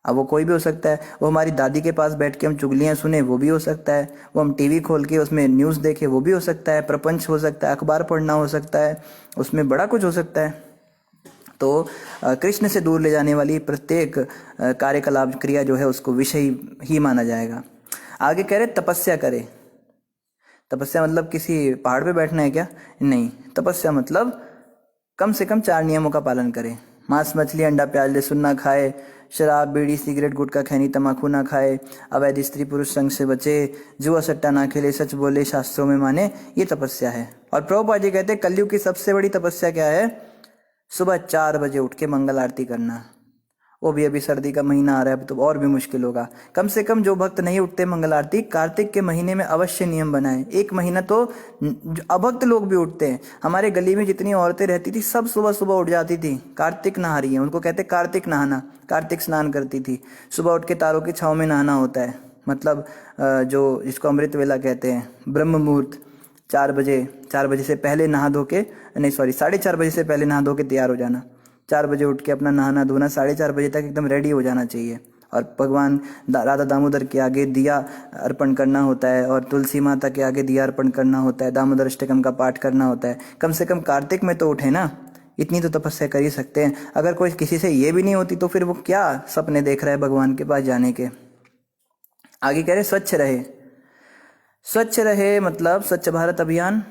अब वो कोई भी हो सकता है, वो हमारी दादी के पास बैठ के हम चुगलियाँ सुने वो भी हो सकता है, वो हम टीवी खोल के उसमें न्यूज़ देखे वो भी हो सकता है, प्रपंच हो सकता है, अखबार पढ़ना हो सकता है, उसमें बड़ा कुछ हो सकता है। तो कृष्ण से दूर ले जाने वाली प्रत्येक कार्यकलाप क्रिया जो है उसको विषय ही माना जाएगा। आगे कह रहे तपस्या करे। तपस्या मतलब किसी पहाड़ पे बैठना है क्या? नहीं, तपस्या मतलब कम से कम 4 नियमों का पालन करे। मांस मछली अंडा प्याज लहसुन ना खाए, शराब बीड़ी सिगरेट गुटखा खैनी तम्बाकू ना खाए, अवैध स्त्री पुरुष संग से बचे, जुआ सट्टा ना खेले, सच बोले, शास्त्रों में माने, ये तपस्या है। और प्रभुपाद जी कहते हैं कलयुग की सबसे बड़ी तपस्या क्या है? सुबह 4 बजे उठ के मंगल आरती करना। वो भी अभी सर्दी का महीना आ रहा है तो और भी मुश्किल होगा। कम से कम जो भक्त नहीं उठते मंगल आरती, कार्तिक के महीने में अवश्य नियम बनाएं। एक महीना तो अभक्त लोग भी उठते हैं। हमारे गली में जितनी औरतें रहती थी सब सुबह सुबह उठ जाती थी। कार्तिक नहा रही है, उनको कहते कार्तिक नहाना, कार्तिक स्नान करती थी। सुबह उठ के तारों की छाँव में नहाना होता है, मतलब जो जिसको अमृत वेला कहते हैं, ब्रह्म मुहूर्त 4 बजे से पहले नहा धो के, नहीं सॉरी 4:30 बजे से पहले नहा धो के तैयार हो जाना। 4 बजे उठ के अपना नहाना धोना, 4:30 बजे तक एकदम रेडी हो जाना चाहिए। और भगवान राधा दामोदर के आगे दिया अर्पण करना होता है, और तुलसी माता के आगे दिया अर्पण करना होता है, दामोदर अष्टकम का पाठ करना होता है। कम से कम कार्तिक में तो उठे ना, इतनी तो तपस्या कर ही सकते हैं। अगर कोई किसी से ये भी नहीं होती तो फिर वो क्या सपने देख रहा है भगवान के पास जाने के। आगे कह रहे स्वच्छ रहे। स्वच्छ रहे मतलब स्वच्छ भारत अभियान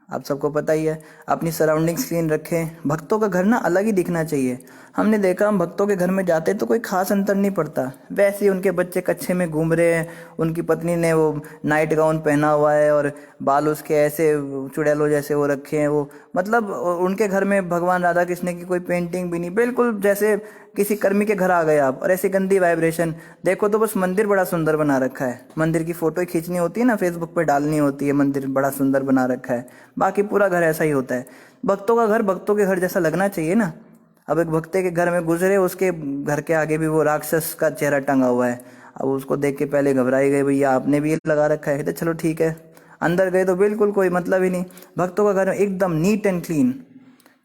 आप सबको पता ही है। अपनी सराउंडिंग्स क्लीन रखें। भक्तों का घर ना अलग ही दिखना चाहिए। हमने देखा हम भक्तों के घर में जाते तो कोई खास अंतर नहीं पड़ता, वैसे ही उनके बच्चे कच्छे में घूम रहे हैं, उनकी पत्नी ने वो नाइट गाउन पहना हुआ है और बाल उसके ऐसे चुड़ैलों जैसे वो रखे हैं, वो मतलब उनके घर में भगवान राधा कृष्ण की कोई पेंटिंग भी नहीं, बिल्कुल जैसे किसी कर्मी के घर आ गए आप। और ऐसी गंदी वाइब्रेशन। देखो तो बस मंदिर बड़ा सुंदर बना रखा है, मंदिर की फोटो खींचनी होती है ना, फेसबुक पे डालनी होती है, मंदिर बड़ा सुंदर बना रखा है, बाकी पूरा घर ऐसा ही होता है। भक्तों का घर भक्तों के घर जैसा लगना चाहिए ना। अब एक भक्ते के घर में गुजरे, उसके घर के आगे भी वो राक्षस का चेहरा टंगा हुआ है। अब उसको देख के पहले घबराई गई, भैया आपने भी ये लगा रखा है? तो चलो ठीक है। अंदर गए तो बिल्कुल कोई मतलब ही नहीं। भक्तों का घर एकदम नीट एंड क्लीन,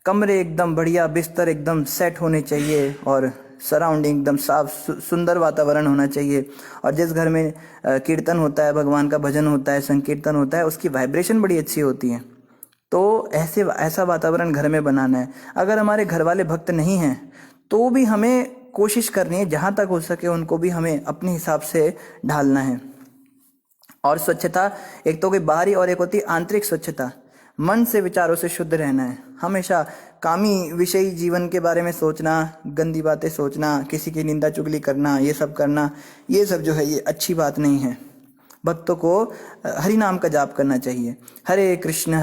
कमरे एकदम बढ़िया, बिस्तर एकदम सेट होने चाहिए, और सराउंडिंग एकदम साफ सुंदर वातावरण होना चाहिए। और जिस घर में कीर्तन होता है, भगवान का भजन होता है, संकीर्तन होता है, उसकी वाइब्रेशन बड़ी अच्छी होती है। तो ऐसा वातावरण घर में बनाना है। अगर हमारे घर वाले भक्त नहीं हैं तो भी हमें कोशिश करनी है जहाँ तक हो सके उनको भी हमें अपने हिसाब से ढालना है। और स्वच्छता एक तो कोई बाहरी और एक होती है आंतरिक स्वच्छता। मन से विचारों से शुद्ध रहना है। हमेशा कामी विषयी जीवन के बारे में सोचना, गंदी बातें सोचना, किसी की निंदा चुगली करना, ये सब करना, ये सब जो है ये अच्छी बात नहीं है। भक्तों को हरि नाम का जाप करना चाहिए। हरे कृष्ण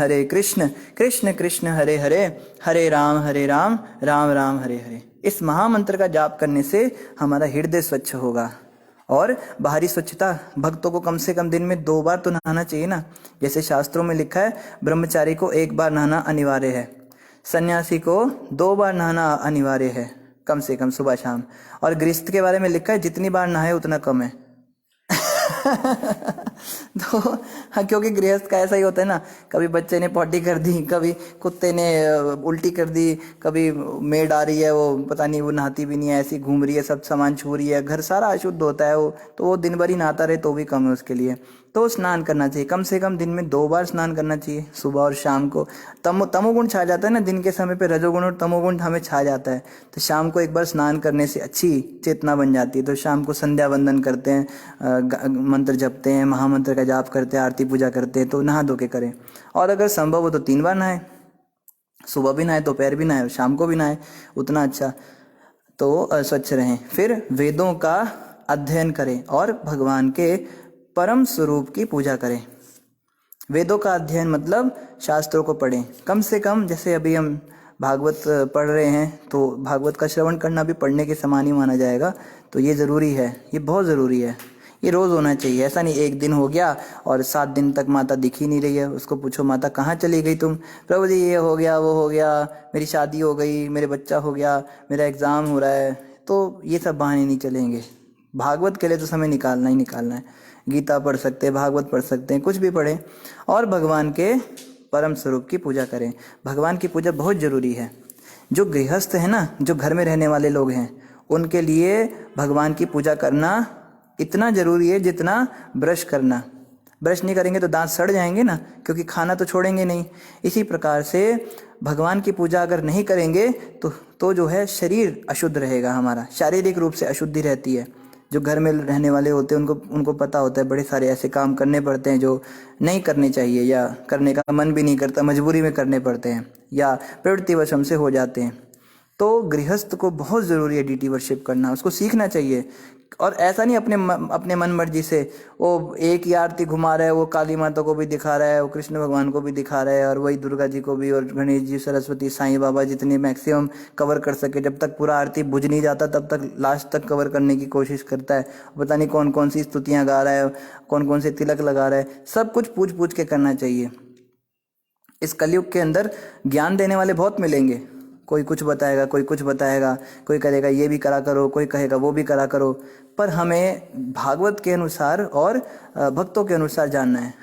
कृष्ण कृष्ण हरे हरे, हरे राम राम राम हरे हरे। इस महामंत्र का जाप करने से हमारा हृदय स्वच्छ होगा। और बाहरी स्वच्छता, भक्तों को कम से कम दिन में 2 बार तो नहाना चाहिए ना। जैसे शास्त्रों में लिखा है, ब्रह्मचारी को 1 बार नहाना अनिवार्य है, सन्यासी को 2 बार नहाना अनिवार्य है, कम से कम सुबह शाम। और गृहस्थ के बारे में लिखा है, जितनी बार नहाए उतना कम है। तो हाँ, क्योंकि गृहस्थ का ऐसा ही होता है ना, कभी बच्चे ने पॉटी कर दी, कभी कुत्ते ने उल्टी कर दी, कभी मेड आ रही है, वो पता नहीं वो नहाती भी नहीं है, ऐसी घूम रही है, सब सामान छू रही है, घर सारा अशुद्ध होता है वो, तो वो दिन भर ही नहाता रहे तो भी कम है उसके लिए। तो स्नान करना चाहिए, कम से कम दिन में 2 बार स्नान करना चाहिए, सुबह और शाम को। तमोगुण छा जाता है ना दिन के समय पे, रजोगुण और तमोगुण हमें छा जाता है, तो शाम को एक बार स्नान करने से अच्छी चेतना बन जाती है। तो शाम को संध्या वंदन करते हैं, मंत्र जपते हैं, महामंत्र का जाप करते हैं, आरती पूजा करते हैं, तो नहा धो के करें। और अगर संभव हो तो 3 बार नहाए, सुबह भी नहाए, दोपहर भी नहाए, शाम को भी नहाए, उतना अच्छा। तो स्वच्छ रहें। फिर वेदों का अध्ययन करें और भगवान के परम स्वरूप की पूजा करें। वेदों का अध्ययन मतलब शास्त्रों को पढ़ें, कम से कम। जैसे अभी हम भागवत पढ़ रहे हैं, तो भागवत का श्रवण करना भी पढ़ने के समान ही माना जाएगा। तो ये ज़रूरी है, ये बहुत ज़रूरी है, ये रोज़ होना चाहिए। ऐसा नहीं 1 दिन हो गया और 7 दिन तक माता दिख ही नहीं रही है, उसको पूछो माता कहाँ चली गई तुम? प्रभु जी ये हो गया, वो हो गया, मेरी शादी हो गई, मेरे बच्चा हो गया, मेरा एग्ज़ाम हो रहा है। तो ये सब बहाने नहीं चलेंगे। भागवत के लिए तो समय निकालना ही निकालना है। गीता पढ़ सकते हैं, भागवत पढ़ सकते हैं, कुछ भी पढ़ें, और भगवान के परम स्वरूप की पूजा करें। भगवान की पूजा बहुत ज़रूरी है। जो गृहस्थ है ना, जो घर में रहने वाले लोग हैं, उनके लिए भगवान की पूजा करना इतना ज़रूरी है जितना ब्रश करना। ब्रश नहीं करेंगे तो दांत सड़ जाएंगे ना, क्योंकि खाना तो छोड़ेंगे नहीं। इसी प्रकार से भगवान की पूजा अगर नहीं करेंगे तो जो है शरीर अशुद्ध रहेगा, हमारा शारीरिक रूप से अशुद्धि रहती है। जो घर में रहने वाले होते हैं उनको पता होता है, बड़े सारे ऐसे काम करने पड़ते हैं जो नहीं करने चाहिए, या करने का मन भी नहीं करता, मजबूरी में करने पड़ते हैं, या प्रवृत्तिवश हमसे हो जाते हैं। तो गृहस्थ को बहुत ज़रूरी है डीटी वर्शिप करना, उसको सीखना चाहिए। और ऐसा नहीं अपने मन मर्जी से वो एक ही आरती घुमा रहा है, वो काली माता को भी दिखा रहा है, वो कृष्ण भगवान को भी दिखा रहा है, और वही दुर्गा जी को भी, और गणेश जी, सरस्वती, साईं बाबा, जितने मैक्सिमम कवर कर सके। जब तक पूरा आरती बुझ नहीं जाता तब तक लास्ट तक कवर करने की कोशिश करता है। पता नहीं कौन कौन सी स्तुतियाँ गा रहा है, कौन कौन से तिलक लगा रहा है, सब कुछ पूछ पूछ के करना चाहिए। इस कलयुग के अंदर ज्ञान देने वाले बहुत मिलेंगे, कोई कुछ बताएगा, कोई कुछ बताएगा, कोई करेगा ये भी करा करो, कोई कहेगा वो भी करा करो, पर हमें भागवत के अनुसार और भक्तों के अनुसार जानना है।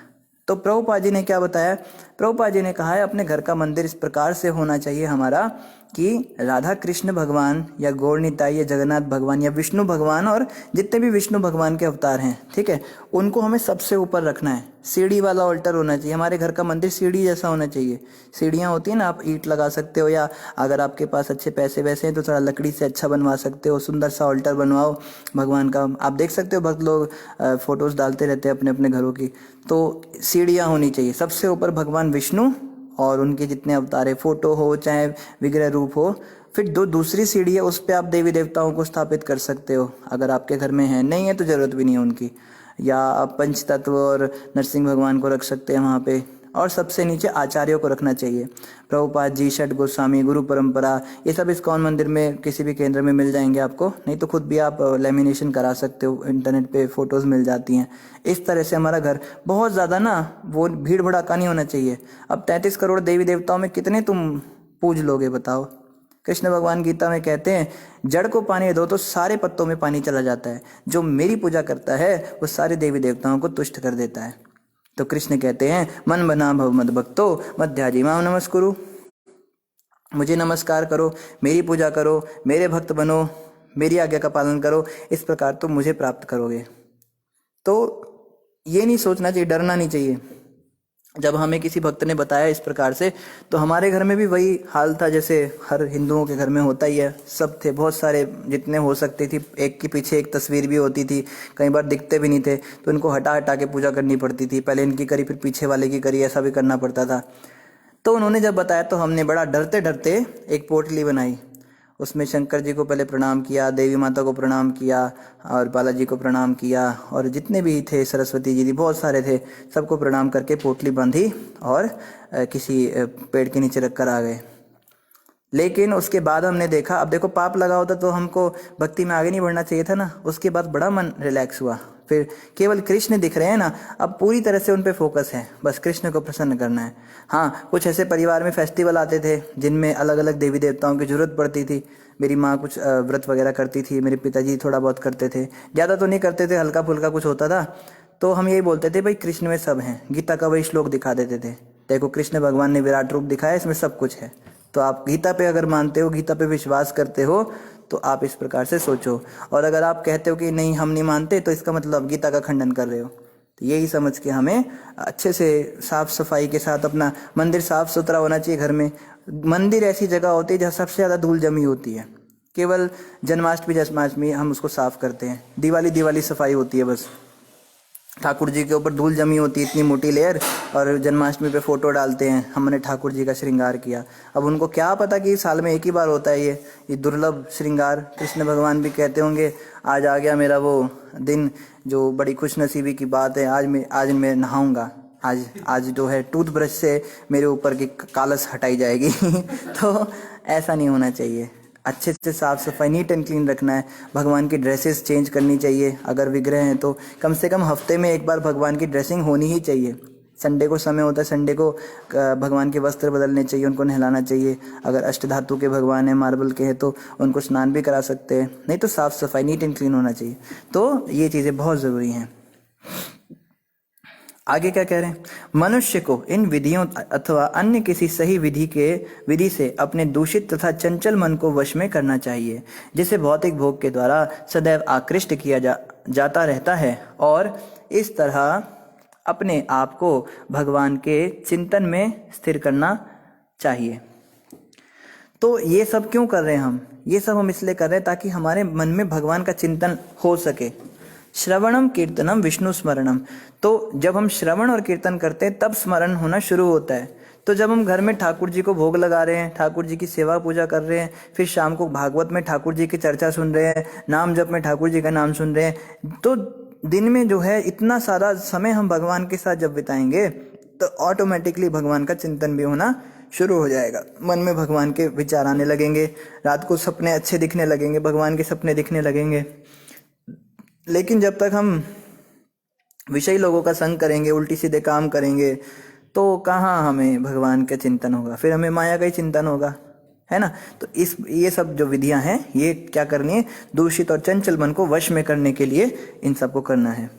तो प्रभुपाद जी ने क्या बताया? प्रभुपाद जी ने कहा है अपने घर का मंदिर इस प्रकार से होना चाहिए हमारा कि राधा कृष्ण भगवान या गौर निताई या जगन्नाथ भगवान या विष्णु भगवान और जितने भी विष्णु भगवान के अवतार हैं, ठीक है, उनको हमें सबसे ऊपर रखना है। सीढ़ी वाला ऑल्टर होना चाहिए, हमारे घर का मंदिर सीढ़ी जैसा होना चाहिए। सीढ़ियाँ होती हैं ना, आप ईंट लगा सकते हो, या अगर आपके पास अच्छे पैसे वैसे हैं तो थोड़ा लकड़ी से अच्छा बनवा सकते हो, सुंदर सा ऑल्टर बनवाओ भगवान का। आप देख सकते हो भक्त लोग फोटोज़ डालते रहते हैं अपने अपने घरों की। तो सीढ़ियाँ होनी चाहिए, सबसे ऊपर भगवान विष्णु और उनके जितने अवतार है, फोटो हो चाहे विग्रह रूप हो। फिर दूसरी सीढ़ी है, उस पर आप देवी देवताओं को स्थापित कर सकते हो, अगर आपके घर में है, नहीं है तो ज़रूरत भी नहीं है उनकी। या आप पंचतत्व और नरसिंह भगवान को रख सकते हैं वहाँ पे। और सबसे नीचे आचार्यों को रखना चाहिए, प्रभुपाद जी, षट गोस्वामी, गुरु परंपरा, ये सब इस्कॉन मंदिर में किसी भी केंद्र में मिल जाएंगे आपको, नहीं तो खुद भी आप लेमिनेशन करा सकते हो, इंटरनेट पे फ़ोटोज़ मिल जाती हैं। इस तरह से हमारा घर बहुत ज़्यादा ना वो भीड़ भड़ाका नहीं होना चाहिए। अब 33 करोड़ देवी देवताओं में कितने तुम पूज लोगे बताओ? कृष्ण भगवान गीता में कहते हैं, जड़ को पानी दो तो सारे पत्तों में पानी चला जाता है, जो मेरी पूजा करता है वो सारे देवी देवताओं को तुष्ट कर देता है। तो कृष्ण कहते हैं, मन बना भव मद भक्तो मध्याजी माम नमस्कुरु, मुझे नमस्कार करो, मेरी पूजा करो, मेरे भक्त बनो, मेरी आज्ञा का पालन करो, इस प्रकार तुम मुझे प्राप्त करोगे। तो ये नहीं सोचना चाहिए, डरना नहीं चाहिए। जब हमें किसी भक्त ने बताया इस प्रकार से, तो हमारे घर में भी वही हाल था जैसे हर हिंदुओं के घर में होता ही है। सब थे, बहुत सारे, जितने हो सकती थी, एक के पीछे एक तस्वीर भी होती थी, कई बार दिखते भी नहीं थे तो इनको हटा हटा के पूजा करनी पड़ती थी, पहले इनकी करी फिर पीछे वाले की करी, ऐसा भी करना पड़ता था। तो उन्होंने जब बताया तो हमने बड़ा डरते डरते एक पोटली बनाई, उसमें शंकर जी को पहले प्रणाम किया, देवी माता को प्रणाम किया और बालाजी को प्रणाम किया, और जितने भी थे, सरस्वती जी थी, बहुत सारे थे, सबको प्रणाम करके पोटली बांधी और किसी पेड़ के नीचे रखकर आ गए। लेकिन उसके बाद हमने देखा, अब देखो पाप लगा होता तो हमको भक्ति में आगे नहीं बढ़ना चाहिए था ना। उसके बाद बड़ा मन रिलैक्स हुआ, फिर केवल कृष्ण दिख रहे हैं ना, अब पूरी तरह से उन पे फोकस है, बस कृष्ण को प्रसन्न करना है। हाँ, कुछ ऐसे परिवार में फेस्टिवल आते थे जिनमें अलग अलग देवी देवताओं की जरूरत पड़ती थी। मेरी माँ कुछ व्रत वगैरह करती थी, मेरे पिताजी थोड़ा बहुत करते थे, ज़्यादा तो नहीं करते थे, हल्का फुल्का कुछ होता था। तो हम यही बोलते थे भाई कृष्ण में सब हैं, गीता का वही श्लोक दिखा देते थे, देखो कृष्ण भगवान ने विराट रूप दिखाया, इसमें सब कुछ है। तो आप गीता पे अगर मानते हो, गीता पे विश्वास करते हो, तो आप इस प्रकार से सोचो। और अगर आप कहते हो कि नहीं हम नहीं मानते, तो इसका मतलब गीता का खंडन कर रहे हो। तो यही समझ के हमें अच्छे से साफ सफाई के साथ, अपना मंदिर साफ सुथरा होना चाहिए। घर में मंदिर ऐसी जगह होती है जहाँ सबसे ज़्यादा धूल जमी होती है, केवल जन्माष्टमी हम उसको साफ करते हैं, दिवाली सफाई होती है बस। ठाकुर जी के ऊपर धूल जमी होती है इतनी मोटी लेयर, और जन्माष्टमी पे फोटो डालते हैं हमने ठाकुर जी का श्रृंगार किया। अब उनको क्या पता कि साल में एक ही बार होता है ये दुर्लभ श्रृंगार। कृष्ण भगवान भी कहते होंगे आज आ गया मेरा वो दिन, जो बड़ी खुशनसीबी की बात है, आज मैं नहाऊंगा, आज जो है टूथब्रश से मेरे ऊपर की कालस हटाई जाएगी। तो ऐसा नहीं होना चाहिए, अच्छे से साफ सफाई, नीट एंड क्लीन रखना है। भगवान की ड्रेसेस चेंज करनी चाहिए, अगर विग्रह हैं तो कम से कम हफ्ते में एक बार भगवान की ड्रेसिंग होनी ही चाहिए। संडे को समय होता है, संडे को भगवान के वस्त्र बदलने चाहिए, उनको नहलाना चाहिए। अगर अष्टधातु के भगवान हैं, मार्बल के हैं, तो उनको स्नान भी करा सकते हैं। नहीं तो साफ सफाई, नीट एंड क्लीन होना चाहिए। तो ये चीज़ें बहुत ज़रूरी हैं। आगे क्या कह रहे हैं, मनुष्य को इन विधियों अथवा अन्य किसी सही विधि से अपने दूषित तथा चंचल मन को वश में करना चाहिए, जिसे भौतिक भोग के द्वारा सदैव आकृष्ट किया जाता रहता है, और इस तरह अपने आप को भगवान के चिंतन में स्थिर करना चाहिए। तो ये सब क्यों कर रहे हैं हम? ये सब हम इसलिए कर रहे हैं ताकि हमारे मन में भगवान का चिंतन हो सके। श्रवणम कीर्तनम विष्णु स्मरणम, तो जब हम श्रवण और कीर्तन करते हैं तब स्मरण होना शुरू होता है। तो जब हम घर में ठाकुर जी को भोग लगा रहे हैं, ठाकुर जी की सेवा पूजा कर रहे हैं, फिर शाम को भागवत में ठाकुर जी की चर्चा सुन रहे हैं, नाम जप में ठाकुर जी का नाम सुन रहे हैं, तो दिन में जो है इतना सारा समय हम भगवान के साथ जब बिताएंगे तो ऑटोमेटिकली भगवान का चिंतन भी होना शुरू हो जाएगा। मन में भगवान के विचार आने लगेंगे, रात को सपने अच्छे दिखने लगेंगे, भगवान के सपने दिखने लगेंगे। लेकिन जब तक हम विषयी लोगों का संग करेंगे, उल्टी सीधे काम करेंगे, तो कहाँ हमें भगवान का चिंतन होगा, फिर हमें माया का ही चिंतन होगा, है ना। तो ये सब जो विधियां हैं, ये क्या करनी है, दूषित और चंचल मन को वश में करने के लिए इन सबको करना है।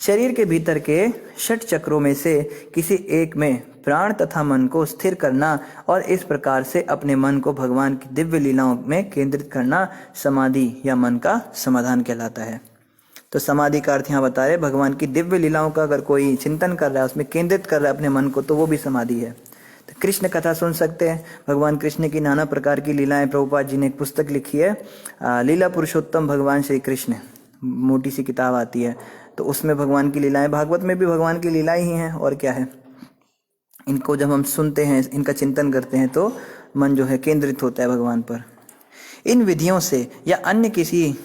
शरीर के भीतर के 6 चक्रों में से किसी एक में प्राण तथा मन को स्थिर करना और इस प्रकार से अपने मन को भगवान की दिव्य लीलाओं में केंद्रित करना समाधि या मन का समाधान कहलाता है। तो समाधि का अर्थ यहाँ बता रहे, भगवान की दिव्य लीलाओं का अगर कोई चिंतन कर रहा है, उसमें केंद्रित कर रहा है अपने मन को, तो वो भी समाधि है। तो कृष्ण कथा सुन सकते हैं, भगवान कृष्ण की नाना प्रकार की लीलाएं, प्रभुपाद जी ने एक पुस्तक लिखी है, लीला पुरुषोत्तम भगवान श्री कृष्ण, मोटी सी किताब आती है, तो उसमें भगवान की लीलाएं, भागवत में भी भगवान की लीलाएं ही हैं, और क्या है। इनको जब हम सुनते हैं, इनका चिंतन करते हैं, तो मन जो है केंद्रित होता है भगवान पर। इन विधियों से या अन्य किसी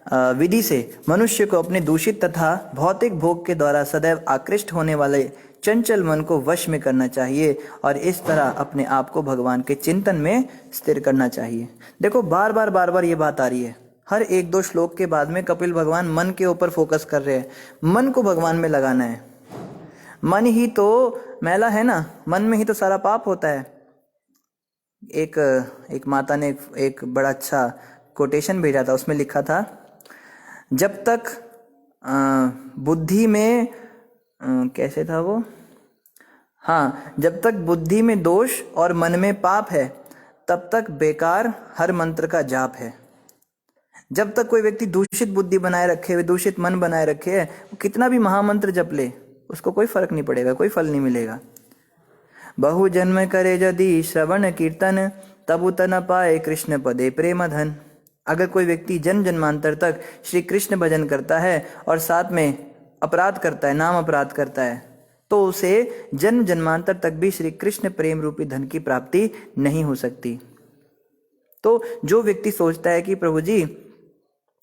विधि से मनुष्य को अपने दूषित तथा भौतिक भोग के द्वारा सदैव आकृष्ट होने वाले चंचल मन को वश में करना चाहिए और इस तरह अपने आप को भगवान के चिंतन में स्थिर करना चाहिए। देखो बार बार ये बात आ रही है, हर 1-2 श्लोक के बाद में कपिल भगवान मन के ऊपर फोकस कर रहे हैं, मन को भगवान में लगाना है। मन ही तो मैला है ना, मन में ही तो सारा पाप होता है। एक माता ने एक बड़ा अच्छा कोटेशन भेजा था, उसमें लिखा था, जब तक बुद्धि में कैसे था वो, हाँ, जब तक बुद्धि में दोष और मन में पाप है तब तक बेकार हर मंत्र का जाप है। जब तक कोई व्यक्ति दूषित बुद्धि बनाए रखे हुए, दूषित मन बनाए रखे है, वो कितना भी महामंत्र जप ले, उसको कोई फर्क नहीं पड़ेगा, कोई फल नहीं मिलेगा। बहु जन्म करे यदि श्रवण कीर्तन, तब न पाए कृष्ण पदे प्रेम धन। अगर कोई व्यक्ति जन्म जन्मांतर तक श्री कृष्ण भजन करता है और साथ में अपराध करता है, नाम अपराध करता है, तो उसे जन्म जन्मांतर तक भी श्री कृष्ण प्रेम रूपी धन की प्राप्ति नहीं हो सकती। तो जो व्यक्ति सोचता है कि प्रभु जी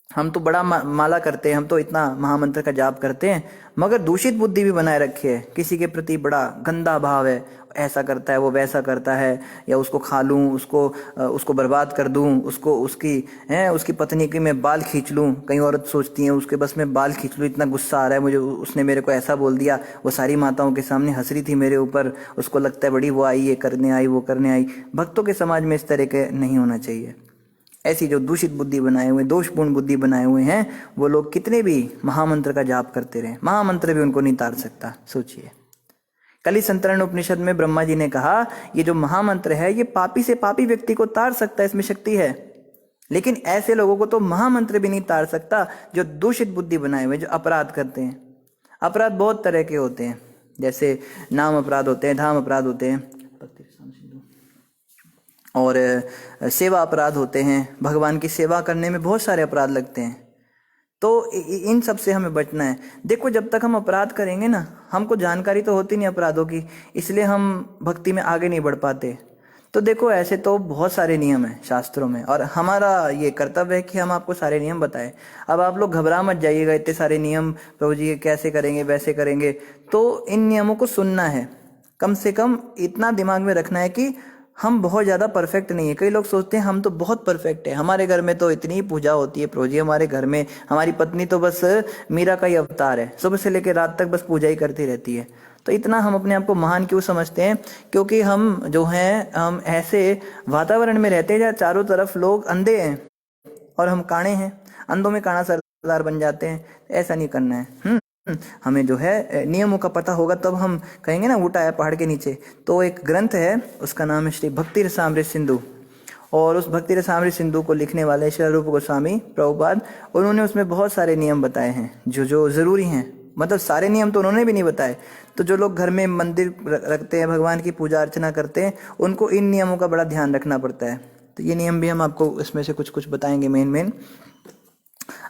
हम तो बड़ा माला करते हैं, हम तो इतना महामंत्र का जाप करते हैं, मगर दूषित बुद्धि भी बनाए रखी है, किसी के प्रति बड़ा गंदा भाव है, ऐसा करता है वो वैसा करता है, या उसको खा लूं, उसको बर्बाद कर दूं, उसकी पत्नी की मैं बाल खींच लूं। कई औरत सोचती हैं उसके बस में बाल खींच लूं, इतना गुस्सा आ रहा है मुझे, उसने मेरे को ऐसा बोल दिया, वो सारी माताओं के सामने हंस रही थी मेरे ऊपर, उसको लगता है बड़ी वो आई, ये करने आई, वो करने आई। भक्तों के समाज में इस तरह के नहीं होना चाहिए। ऐसी जो दूषित बुद्धि बनाए हुए, दोषपूर्ण बुद्धि बनाए हुए हैं, वो लोग कितने भी महामंत्र का जाप करते रहे, महामंत्र भी उनको नहीं तार सकता। सोचिए, कली संतरण उपनिषद में ब्रह्मा जी ने कहा ये जो महामंत्र है ये पापी से पापी व्यक्ति को तार सकता है, इसमें शक्ति है, लेकिन ऐसे लोगों को तो महामंत्र भी नहीं तार सकता जो दूषित बुद्धि बनाए हुए, जो अपराध करते हैं। अपराध बहुत तरह के होते हैं, जैसे नाम अपराध होते हैं, धाम अपराध होते हैं, और सेवा अपराध होते हैं। भगवान की सेवा करने में बहुत सारे अपराध लगते हैं, तो इन सब से हमें बचना है। देखो, जब तक हम अपराध करेंगे ना, हमको जानकारी तो होती नहीं अपराधों की, इसलिए हम भक्ति में आगे नहीं बढ़ पाते। तो देखो, ऐसे तो बहुत सारे नियम हैं शास्त्रों में, और हमारा ये कर्तव्य है कि हम आपको सारे नियम बताएं। अब आप लोग घबरा मत जाइएगा, इतने सारे नियम प्रभु जी कैसे करेंगे, वैसे करेंगे, तो इन नियमों को सुनना है। कम से कम इतना दिमाग में रखना है कि हम बहुत ज़्यादा परफेक्ट नहीं है। कई लोग सोचते हैं हम तो बहुत परफेक्ट है, हमारे घर में तो इतनी पूजा होती है प्रभु जी, हमारे घर में हमारी पत्नी तो बस मीरा का ही अवतार है, सुबह से लेकर रात तक बस पूजा ही करती रहती है। तो इतना हम अपने आप को महान क्यों समझते हैं? क्योंकि हम जो हैं, हम ऐसे वातावरण में रहते हैं जहाँ चारों तरफ लोग अंधे हैं और हम काणे हैं, अंधों में काणा सरदार बन जाते हैं। ऐसा नहीं करना है। हमें जो है नियमों का पता होगा तब हम कहेंगे ना, ऊँट आया पहाड़ के नीचे। तो एक ग्रंथ है, उसका नाम है श्री भक्ति रसामृत सिंधु, और उस भक्ति रसामृत सिंधु को लिखने वाले श्री रूप गोस्वामी प्रभुपाद, उन्होंने उसमें बहुत सारे नियम बताए हैं जो ज़रूरी हैं। मतलब सारे नियम तो उन्होंने भी नहीं बताए, तो जो लोग घर में मंदिर रखते हैं, भगवान की पूजा अर्चना करते हैं, उनको इन नियमों का बड़ा ध्यान रखना पड़ता है। तो ये नियम भी हम आपको इसमें से कुछ कुछ बताएंगे मेन।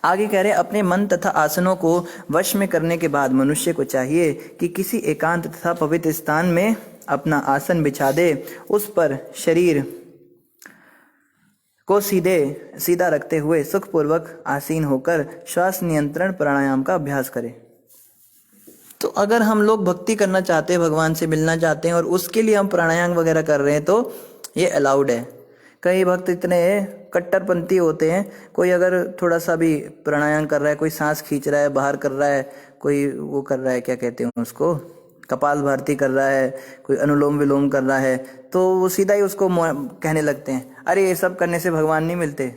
आगे कह रहे हैं, अपने मन तथा आसनों को वश में करने के बाद मनुष्य को चाहिए कि किसी एकांत तथा पवित्र स्थान में अपना आसन बिछा दे, उस पर शरीर को सीधा रखते हुए सुखपूर्वक आसीन होकर श्वास नियंत्रण प्राणायाम का अभ्यास करे। तो अगर हम लोग भक्ति करना चाहते हैं, भगवान से मिलना चाहते हैं, और उसके लिए हम प्राणायाम वगैरह कर रहे हैं, तो ये अलाउड है। कई भक्त इतने कट्टरपंथी होते हैं, कोई अगर थोड़ा सा भी प्राणायाम कर रहा है, कोई सांस खींच रहा है, बाहर कर रहा है, कोई वो कर रहा है, क्या कहते हैं उसको, कपाल भारती कर रहा है, कोई अनुलोम विलोम कर रहा है, तो वो सीधा ही उसको कहने लगते हैं, अरे ये सब करने से भगवान नहीं मिलते।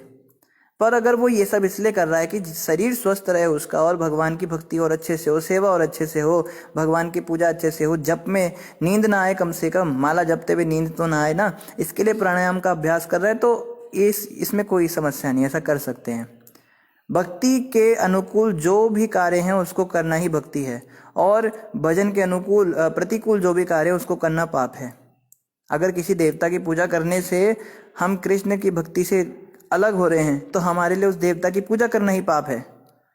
पर अगर वो ये सब इसलिए कर रहा है कि शरीर स्वस्थ रहे उसका, और भगवान की भक्ति और अच्छे से हो, सेवा और अच्छे से हो, भगवान की पूजा अच्छे से हो, जप में नींद ना आए, कम से कम माला जपते हुए नींद तो ना आए ना, इसके लिए प्राणायाम का अभ्यास कर रहा है, तो इसमें कोई समस्या नहीं, ऐसा कर सकते हैं। भक्ति के अनुकूल जो भी कार्य हैं उसको करना ही भक्ति है, और भजन के अनुकूल प्रतिकूल जो भी कार्य है उसको करना पाप है। अगर किसी देवता की पूजा करने से हम कृष्ण की भक्ति से अलग हो रहे हैं, तो हमारे लिए उस देवता की पूजा करना ही पाप है।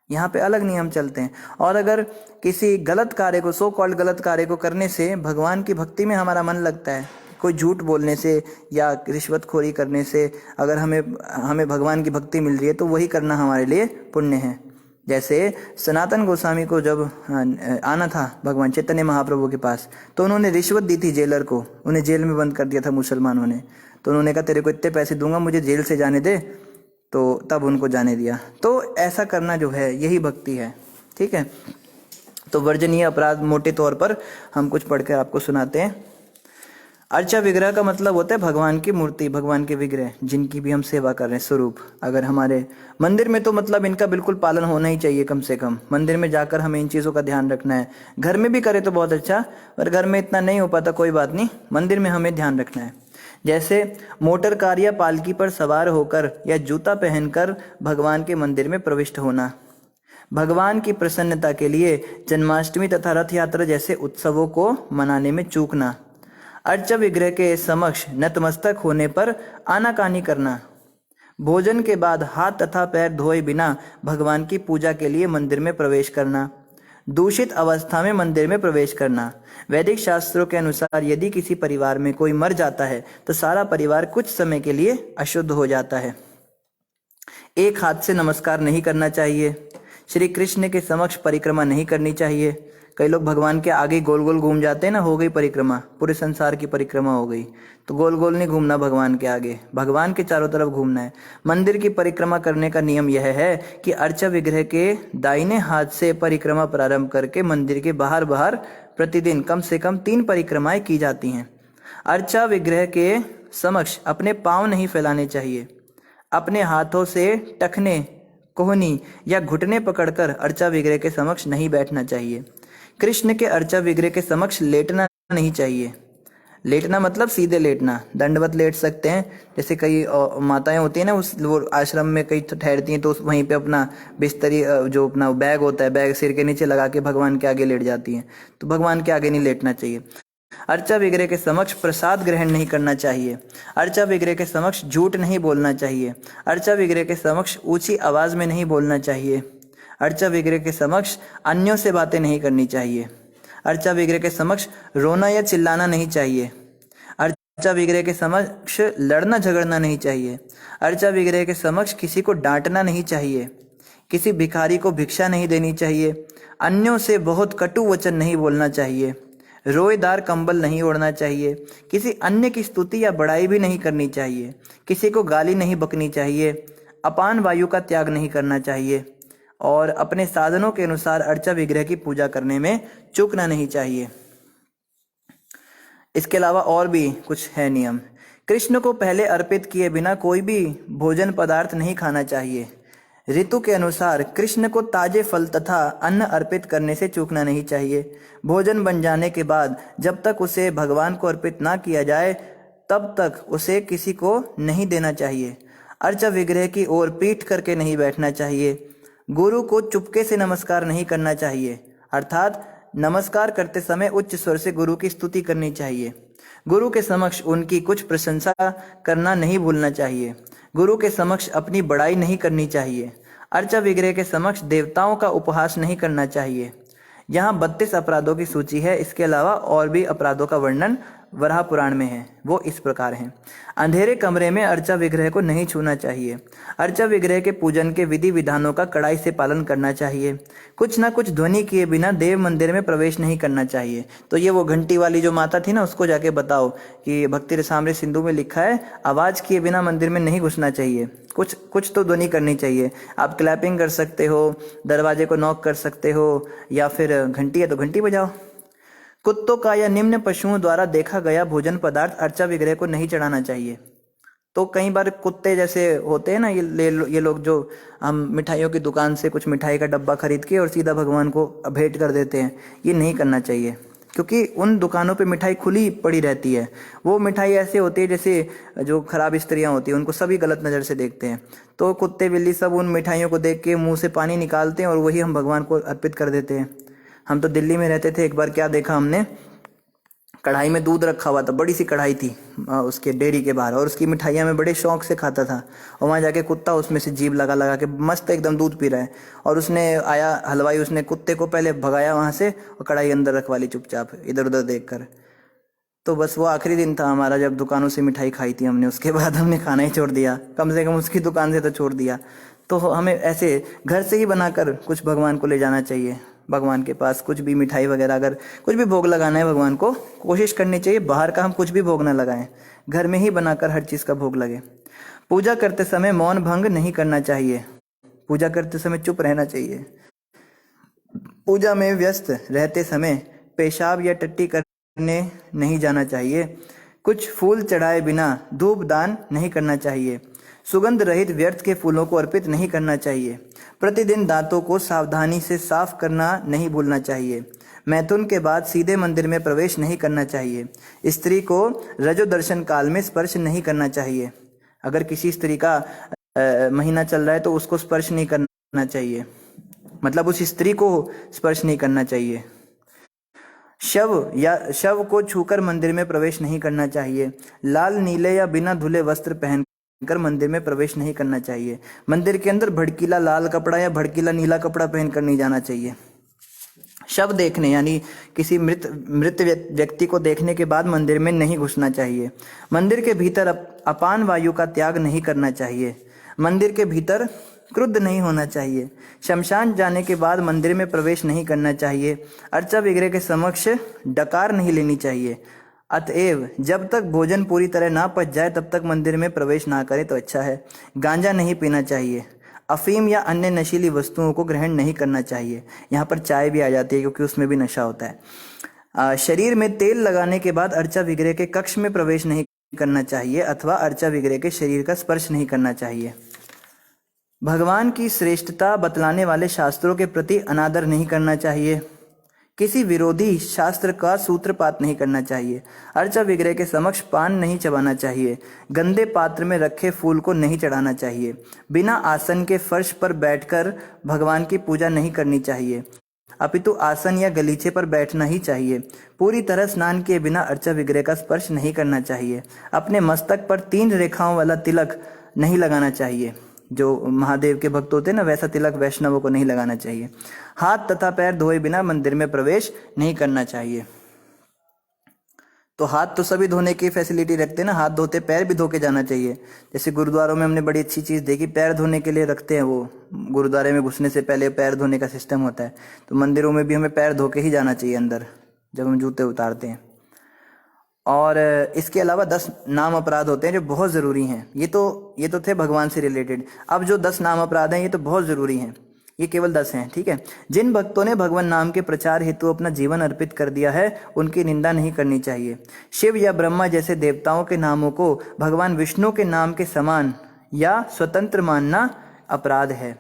यहाँ पे अलग नियम चलते हैं। और अगर किसी गलत कार्य को, सो कॉल्ड गलत कार्य को करने से भगवान की भक्ति में हमारा मन लगता है, कोई झूठ बोलने से या रिश्वतखोरी करने से अगर हमें भगवान की भक्ति मिल रही है, तो वही करना हमारे लिए पुण्य है। जैसे सनातन गोस्वामी को जब आना था भगवान चैतन्य महाप्रभु के पास, तो उन्होंने रिश्वत दी थी जेलर को, उन्हें जेल में बंद कर दिया था मुसलमानों ने। तो उन्होंने कहा तेरे को इतने पैसे दूंगा, मुझे जेल से जाने दे, तो तब उनको जाने दिया। तो ऐसा करना जो है यही भक्ति है, ठीक है। तो वर्जनीय अपराध मोटे तौर पर हम कुछ पढ़कर आपको सुनाते हैं। अर्चा विग्रह का मतलब होता है भगवान की मूर्ति, भगवान के विग्रह जिनकी भी हम सेवा कर रहे हैं, स्वरूप। अगर हमारे मंदिर में, तो मतलब इनका बिल्कुल पालन होना ही चाहिए, कम से कम मंदिर में जाकर हमें इन चीज़ों का ध्यान रखना है। घर में भी करे तो बहुत अच्छा, पर घर में इतना नहीं हो पाता, कोई बात नहीं, मंदिर में हमें ध्यान रखना है। जैसे मोटर कार या पालकी पर सवार होकर या जूता पहनकर भगवान के मंदिर में प्रविष्ट होना, भगवान की प्रसन्नता के लिए जन्माष्टमी तथा रथ यात्रा जैसे उत्सवों को मनाने में चूकना, अर्चा विग्रह के समक्ष नतमस्तक होने पर आनाकानी करना, भोजन के बाद हाथ तथा पैर धोए बिना भगवान की पूजा के लिए मंदिर में प्रवेश करना, दूषित अवस्था में मंदिर में प्रवेश करना। वैदिक शास्त्रों के अनुसार यदि किसी परिवार में कोई मर जाता है तो सारा परिवार कुछ समय के लिए अशुद्ध हो जाता है। एक हाथ से नमस्कार नहीं करना चाहिए। श्री कृष्ण के समक्ष परिक्रमा नहीं करनी चाहिए। कई लोग भगवान के आगे गोल गोल घूम जाते हैं ना, हो गई परिक्रमा, पूरे संसार की परिक्रमा हो गई, तो गोल गोल नहीं घूमना भगवान के आगे, भगवान के चारों तरफ घूमना है। मंदिर की परिक्रमा करने का नियम यह है कि अर्चा विग्रह के दाहिने हाथ से परिक्रमा प्रारंभ करके मंदिर के बाहर बाहर प्रतिदिन कम से कम 3 परिक्रमाएं की जाती हैं। अर्चा विग्रह के समक्ष अपने पांव नहीं फैलाने चाहिए। अपने हाथों से टखने, कोहनी या घुटने पकड़कर अर्चा विग्रह के समक्ष नहीं बैठना चाहिए। कृष्ण के अर्चा विग्रह के समक्ष लेटना नहीं चाहिए। लेटना मतलब सीधे लेटना, दंडवत लेट सकते हैं। जैसे कई माताएं होती हैं ना, उस वो आश्रम में कई ठहरती हैं तो वहीं पे अपना बिस्तरी जो अपना बैग होता है, बैग सिर के नीचे लगा के भगवान के आगे लेट जाती हैं, तो भगवान के आगे नहीं लेटना चाहिए। अर्चा विग्रह के समक्ष प्रसाद ग्रहण नहीं करना चाहिए। अर्चा विग्रह के समक्ष झूठ नहीं बोलना चाहिए। अर्चा विग्रह के समक्ष ऊंची आवाज में नहीं बोलना चाहिए। अर्चा विग्रह के समक्ष अन्यों से बातें नहीं करनी चाहिए। अर्चा विग्रह के समक्ष रोना या चिल्लाना नहीं चाहिए। अर्चा विग्रह के समक्ष लड़ना झगड़ना नहीं चाहिए। अर्चा विग्रह के समक्ष किसी को डांटना नहीं चाहिए। किसी भिखारी को भिक्षा नहीं देनी चाहिए। अन्यों से बहुत कटु वचन नहीं बोलना चाहिए। रोएदार कंबल नहीं ओढ़ना चाहिए। किसी अन्य की स्तुति या बड़ाई भी नहीं करनी चाहिए। किसी को गाली नहीं बकनी चाहिए। अपान वायु का त्याग नहीं करना चाहिए और अपने साधनों के अनुसार अर्चा विग्रह की पूजा करने में चूकना नहीं चाहिए। इसके अलावा और भी कुछ है नियम। कृष्ण को पहले अर्पित किए बिना कोई भी भोजन पदार्थ नहीं खाना चाहिए। ऋतु के अनुसार कृष्ण को ताजे फल तथा अन्न अर्पित करने से चूकना नहीं चाहिए। भोजन बन जाने के बाद जब तक उसे भगवान को अर्पित ना किया जाए तब तक उसे किसी को नहीं देना चाहिए। अर्चा विग्रह की ओर पीठ करके नहीं बैठना चाहिए। गुरु को चुपके से नमस्कार नहीं करना चाहिए, अर्थात नमस्कार करते समय उच्च स्वर से गुरु की स्तुति करनी चाहिए। गुरु के समक्ष उनकी कुछ प्रशंसा करना नहीं भूलना चाहिए। गुरु के समक्ष अपनी बड़ाई नहीं करनी चाहिए। अर्चा विग्रह के समक्ष देवताओं का उपहास नहीं करना चाहिए। यहाँ 32 अपराधों की सूची है। इसके अलावा और भी अपराधों का वर्णन वराह पुराण में है, वो इस प्रकार हैं। अंधेरे कमरे में अर्चा विग्रह को नहीं छूना चाहिए। अर्चा विग्रह के पूजन के विधि विधानों का कड़ाई से पालन करना चाहिए। कुछ ना कुछ ध्वनि किए बिना देव मंदिर में प्रवेश नहीं करना चाहिए। तो ये वो घंटी वाली जो माता थी ना, उसको जाके बताओ कि भक्ति रसामृत सिंधु में लिखा है आवाज किए बिना मंदिर में नहीं घुसना चाहिए। कुछ तो ध्वनि करनी चाहिए। आप क्लैपिंग कर सकते हो, दरवाजे को नॉक कर सकते हो, या फिर घंटी है तो घंटी बजाओ। कुत्तों का या निम्न पशुओं द्वारा देखा गया भोजन पदार्थ अर्चा विग्रह को नहीं चढ़ाना चाहिए। तो कई बार कुत्ते जैसे होते हैं ना, ये लोग जो हम मिठाइयों की दुकान से कुछ मिठाई का डब्बा खरीद के और सीधा भगवान को भेंट कर देते हैं, ये नहीं करना चाहिए, क्योंकि उन दुकानों पे मिठाई खुली पड़ी रहती है। वो मिठाई ऐसे होती है जैसे जो खराब स्त्रियां होती हैं, उनको सभी गलत नज़र से देखते हैं। तो कुत्ते बिल्ली सब उन मिठाइयों को देख के मुंह से पानी निकालते हैं और वही हम भगवान को अर्पित कर देते हैं। हम तो दिल्ली में रहते थे, एक बार क्या देखा हमने, कढ़ाई में दूध रखा हुआ था, बड़ी सी कढ़ाई थी उसके डेयरी के बाहर, और उसकी मिठाइयाँ में बड़े शौक से खाता था। और वहाँ जाके कुत्ता उसमें से जीभ लगा लगा के मस्त एकदम दूध पी रहा है। और उसने आया हलवाई, उसने कुत्ते को पहले भगाया वहाँ से और कढ़ाई अंदर रखवा ली चुपचाप इधर उधर देख कर। तो बस वो आखिरी दिन था हमारा जब दुकानों से मिठाई खाई थी हमने। उसके बाद हमने खाना ही छोड़ दिया, कम से कम उसकी दुकान से तो छोड़ दिया। तो हमें ऐसे घर से ही बनाकर कुछ भगवान को ले जाना चाहिए। भगवान के पास कुछ भी मिठाई वगैरह, अगर कुछ भी भोग लगाना है भगवान को, कोशिश करनी चाहिए बाहर का हम कुछ भी भोग ना लगाएं, घर में ही बनाकर हर चीज़ का भोग लगे। पूजा करते समय मौन भंग नहीं करना चाहिए। पूजा करते समय चुप रहना चाहिए। पूजा में व्यस्त रहते समय पेशाब या टट्टी करने नहीं जाना चाहिए। कुछ फूल चढ़ाए बिना धूप दान नहीं करना चाहिए। सुगंध रहित व्यर्थ के फूलों को अर्पित नहीं करना चाहिए। प्रतिदिन दांतों को सावधानी से साफ करना नहीं भूलना चाहिए। मैथुन के बाद सीधे मंदिर में प्रवेश नहीं करना चाहिए। स्त्री को रजो दर्शन काल में स्पर्श नहीं करना चाहिए। अगर किसी स्त्री का महीना चल रहा है तो उसको स्पर्श नहीं करना चाहिए। मतलब उस स्त्री को स्पर्श नहीं करना चाहिए। शव को छूकर मंदिर में प्रवेश नहीं करना चाहिए। लाल नीले या बिना धुले वस्त्र पहनकर मंदिर में प्रवेश नहीं करना चाहिए। मंदिर के अंदर भड़कीला लाल कपड़ा या भड़कीला नीला कपड़ा पहनकर नहीं जाना चाहिए। शव देखने यानी किसी मृत व्यक्ति को देखने के बाद मंदिर में नहीं घुसना चाहिए। मंदिर के भीतर अपान वायु का त्याग नहीं करना चाहिए। मंदिर के भीतर क्रुद्ध नहीं होना चाहिए। शमशान जाने के बाद मंदिर में प्रवेश नहीं करना चाहिए। अर्चा विग्रह के समक्ष डकार नहीं लेनी चाहिए। अतएव जब तक भोजन पूरी तरह ना पच जाए तब तक मंदिर में प्रवेश ना करें तो अच्छा है। गांजा नहीं पीना चाहिए। अफीम या अन्य नशीली वस्तुओं को ग्रहण नहीं करना चाहिए। यहाँ पर चाय भी आ जाती है क्योंकि उसमें भी नशा होता है। शरीर में तेल लगाने के बाद अर्चा विग्रह के कक्ष में प्रवेश नहीं करना चाहिए अथवा अर्चा विग्रह के शरीर का स्पर्श नहीं करना चाहिए। भगवान की श्रेष्ठता बतलाने वाले शास्त्रों के प्रति अनादर नहीं करना चाहिए। किसी विरोधी शास्त्र का सूत्रपात नहीं करना चाहिए। अर्चा विग्रह के समक्ष पान नहीं चबाना चाहिए। गंदे पात्र में रखे फूल को नहीं चढ़ाना चाहिए। बिना आसन के फर्श पर बैठकर भगवान की पूजा नहीं करनी चाहिए, अपितु आसन या गलीचे पर बैठना ही चाहिए। पूरी तरह स्नान किए बिना अर्चा विग्रह का स्पर्श नहीं करना चाहिए। अपने मस्तक पर 3 रेखाओं वाला तिलक नहीं लगाना चाहिए। जो महादेव के भक्त होते हैं ना, वैसा तिलक वैष्णवों को नहीं लगाना चाहिए। हाथ तथा पैर धोए बिना मंदिर में प्रवेश नहीं करना चाहिए। तो हाथ तो सभी धोने की फैसिलिटी रखते हैं ना, हाथ धोते पैर भी धो के जाना चाहिए। जैसे गुरुद्वारों में हमने बड़ी अच्छी चीज देखी, पैर धोने के लिए रखते हैं, वो गुरुद्वारे में घुसने से पहले पैर धोने का सिस्टम होता है। तो मंदिरों में भी हमें पैर धो के ही जाना चाहिए अंदर जब हम जूते उतारते हैं। और इसके अलावा 10 नाम अपराध होते हैं जो बहुत ज़रूरी हैं। ये तो थे भगवान से रिलेटेड। अब जो 10 नाम अपराध हैं ये तो बहुत ज़रूरी हैं, ये केवल 10 हैं, ठीक है। जिन भक्तों ने भगवान नाम के प्रचार हेतु अपना जीवन अर्पित कर दिया है उनकी निंदा नहीं करनी चाहिए। शिव या ब्रह्मा जैसे देवताओं के नामों को भगवान विष्णु के नाम के समान या स्वतंत्र मानना अपराध है।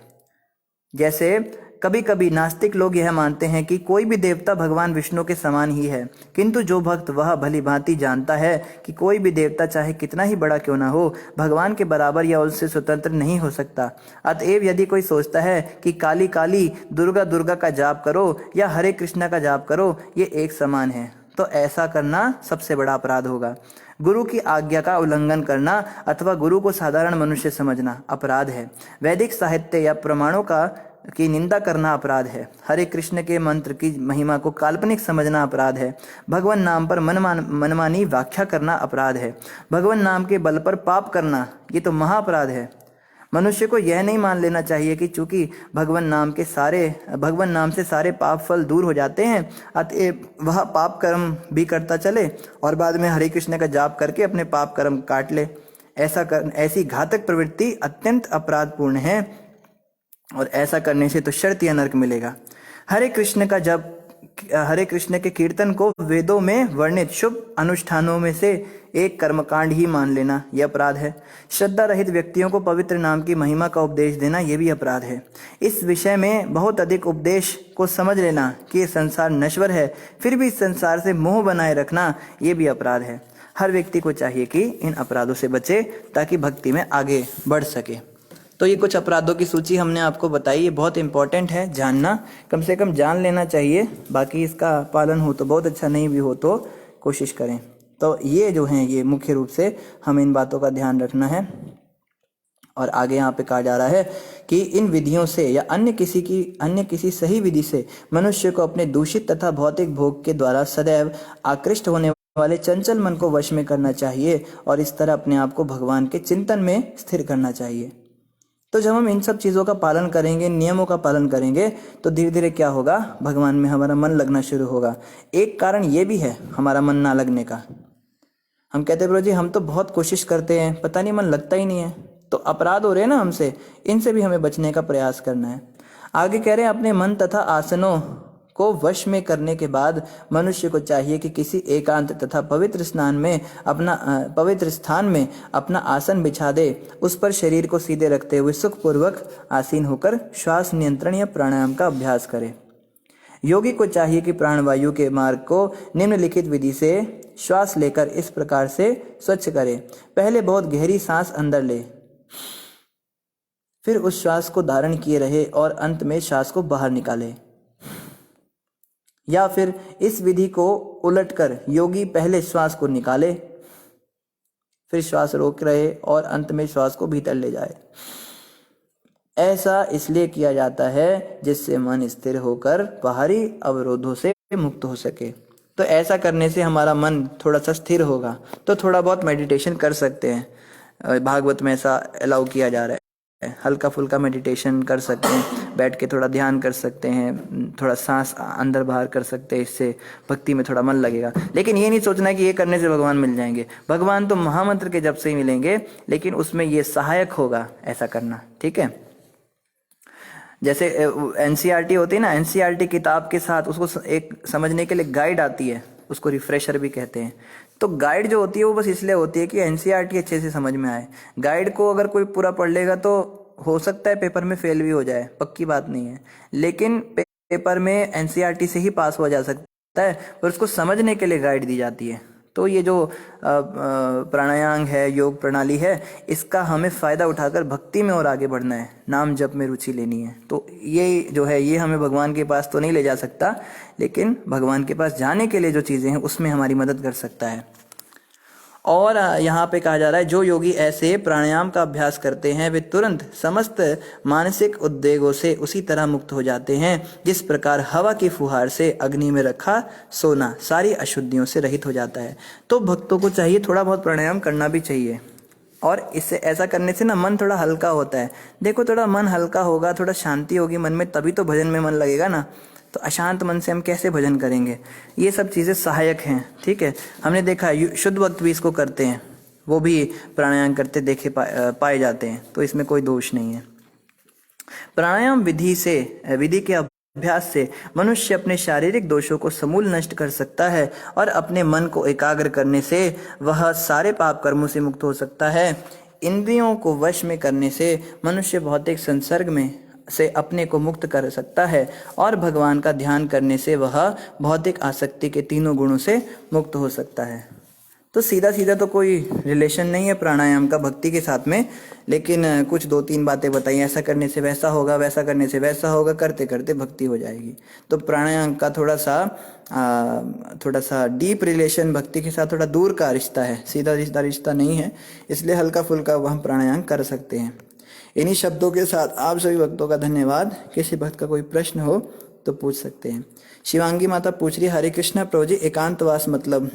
जैसे कभी कभी नास्तिक लोग यह मानते हैं कि कोई भी देवता भगवान विष्णु के समान ही है, किंतु जो भक्त वह भली भांति जानता है कि कोई भी देवता चाहे कितना ही बड़ा क्यों ना हो भगवान के बराबर या उससे स्वतंत्र नहीं हो सकता। अतएव यदि कोई सोचता है कि काली काली दुर्गा दुर्गा का जाप करो या हरे कृष्णा का जाप करो ये एक समान है, तो ऐसा करना सबसे बड़ा अपराध होगा। गुरु की आज्ञा का उल्लंघन करना अथवा गुरु को साधारण मनुष्य समझना अपराध है। वैदिक साहित्य या प्रमाणों की निंदा करना अपराध है। हरे कृष्ण के मंत्र की महिमा को काल्पनिक समझना अपराध है। भगवान नाम पर मनमानी व्याख्या करना अपराध है। भगवान नाम के बल पर पाप करना ये तो महाअपराध है। मनुष्य को यह नहीं मान लेना चाहिए कि चूंकि भगवान नाम से सारे पाप फल दूर हो जाते हैं अतएव वह पाप कर्म भी करता चले और बाद में हरे कृष्ण का जाप करके अपने पाप कर्म काट ले। ऐसी घातक प्रवृत्ति अत्यंत अपराधपूर्ण है और ऐसा करने से तो शर्त या नरक मिलेगा। हरे कृष्ण के कीर्तन को वेदों में वर्णित शुभ अनुष्ठानों में से एक कर्मकांड ही मान लेना यह अपराध है। श्रद्धा रहित व्यक्तियों को पवित्र नाम की महिमा का उपदेश देना यह भी अपराध है। इस विषय में बहुत अधिक उपदेश को समझ लेना कि ये संसार नश्वर है फिर भी इस संसार से मोह बनाए रखना यह भी अपराध है। हर व्यक्ति को चाहिए कि इन अपराधों से बचे ताकि भक्ति में आगे बढ़ सके। तो ये कुछ अपराधों की सूची हमने आपको बताई, ये बहुत इंपॉर्टेंट है जानना, कम से कम जान लेना चाहिए। बाकी इसका पालन हो तो बहुत अच्छा, नहीं भी हो तो कोशिश करें। तो ये जो हैं ये मुख्य रूप से हमें इन बातों का ध्यान रखना है। और आगे यहाँ पे कहा जा रहा है कि इन विधियों से या अन्य किसी सही विधि से मनुष्य को अपने दूषित तथा भौतिक भोग के द्वारा सदैव आकृष्ट होने वाले चंचल मन को वश में करना चाहिए और इस तरह अपने आप को भगवान के चिंतन में स्थिर करना चाहिए। तो जब हम इन सब चीज़ों का पालन करेंगे, नियमों का पालन करेंगे, तो धीरे धीरे क्या होगा, भगवान में हमारा मन लगना शुरू होगा। एक कारण ये भी है हमारा मन ना लगने का, हम कहते हैं प्रभु जी हम तो बहुत कोशिश करते हैं, पता नहीं मन लगता ही नहीं है। तो अपराध हो रहे हैं ना हमसे, इनसे भी हमें बचने का प्रयास करना है। आगे कह रहे हैं अपने मन तथा आसनों को वश में करने के बाद मनुष्य को चाहिए कि किसी एकांत तथा पवित्र स्थान में अपना आसन बिछा दे, उस पर शरीर को सीधे रखते हुए सुखपूर्वक आसीन होकर श्वास नियंत्रण या प्राणायाम का अभ्यास करे। योगी को चाहिए कि प्राणवायु के मार्ग को निम्नलिखित विधि से श्वास लेकर इस प्रकार से स्वच्छ करे। पहले बहुत गहरी सांस अंदर ले, फिर उस श्वास को धारण किए रहे और अंत में श्वास को बाहर निकाले। या फिर इस विधि को उलटकर योगी पहले श्वास को निकाले, फिर श्वास रोक रहे और अंत में श्वास को भीतर ले जाए। ऐसा इसलिए किया जाता है जिससे मन स्थिर होकर बाहरी अवरोधों से मुक्त हो सके। तो ऐसा करने से हमारा मन थोड़ा सा स्थिर होगा। तो थोड़ा बहुत मेडिटेशन कर सकते हैं, भागवत में ऐसा अलाउ किया जा रहा है। हल्का फुल्का मेडिटेशन कर सकते हैं, बैठ के थोड़ा ध्यान कर सकते हैं, थोड़ा सांस अंदर बाहर कर सकते हैं, इससे भक्ति में थोड़ा मन लगेगा। लेकिन ये नहीं सोचना कि ये करने से भगवान मिल जाएंगे। भगवान तो महामंत्र के जप से ही मिलेंगे, लेकिन उसमें ये सहायक होगा ऐसा करना, ठीक है। जैसे एनसीईआरटी होती है ना, एनसीईआरटी किताब के साथ उसको एक समझने के लिए गाइड आती है, उसको रिफ्रेशर भी कहते हैं। तो गाइड जो होती है वो बस इसलिए होती है कि एनसीईआरटी अच्छे से समझ में आए। गाइड को अगर कोई पूरा पढ़ लेगा तो हो सकता है पेपर में फेल भी हो जाए, पक्की बात नहीं है, लेकिन पेपर में एनसीईआरटी से ही पास हो जा सकता है, पर उसको समझने के लिए गाइड दी जाती है। तो ये जो प्राणायाम है, योग प्रणाली है, इसका हमें फ़ायदा उठाकर भक्ति में और आगे बढ़ना है, नाम जप में रुचि लेनी है। तो ये जो है ये हमें भगवान के पास तो नहीं ले जा सकता, लेकिन भगवान के पास जाने के लिए जो चीज़ें हैं उसमें हमारी मदद कर सकता है। और यहाँ पे कहा जा रहा है जो योगी ऐसे प्राणायाम का अभ्यास करते हैं वे तुरंत समस्त मानसिक उद्वेगों से उसी तरह मुक्त हो जाते हैं जिस प्रकार हवा की फुहार से अग्नि में रखा सोना सारी अशुद्धियों से रहित हो जाता है। तो भक्तों को चाहिए थोड़ा बहुत प्राणायाम करना भी चाहिए, और इससे ऐसा करने से ना मन थोड़ा हल्का होता है। देखो थोड़ा मन हल्का होगा, थोड़ा शांति होगी मन में, तभी तो भजन में मन लगेगा ना। तो अशांत मन से हम कैसे भजन करेंगे? ये सब चीज़ें सहायक हैं, ठीक है। हमने देखा है शुद्ध भक्त भी इसको करते हैं, वो भी प्राणायाम करते देखे पाए जाते हैं, तो इसमें कोई दोष नहीं है। प्राणायाम विधि के अभ्यास से मनुष्य अपने शारीरिक दोषों को समूल नष्ट कर सकता है और अपने मन को एकाग्र करने से वह सारे पाप कर्मों से मुक्त हो सकता है। इंद्रियों को वश में करने से मनुष्य भौतिक संसर्ग में से अपने को मुक्त कर सकता है और भगवान का ध्यान करने से वह भौतिक आसक्ति के तीनों गुणों से मुक्त हो सकता है। तो सीधा सीधा तो कोई रिलेशन नहीं है प्राणायाम का भक्ति के साथ में, लेकिन कुछ 2-3 बातें बताई, ऐसा करने से वैसा होगा, वैसा करने से वैसा होगा, करते करते भक्ति हो जाएगी। तो प्राणायाम का थोड़ा सा डीप रिलेशन भक्ति के साथ थोड़ा दूर का रिश्ता है, सीधा रिश्ता नहीं है, इसलिए हल्का फुल्का हम प्राणायाम कर सकते हैं। इन्हीं शब्दों के साथ आप सभी भक्तों का धन्यवाद। किसी भक्त का कोई प्रश्न हो तो पूछ सकते हैं। शिवांगी माता पूछ रही, हरे कृष्णा प्रभु जी, एकांतवास मतलब?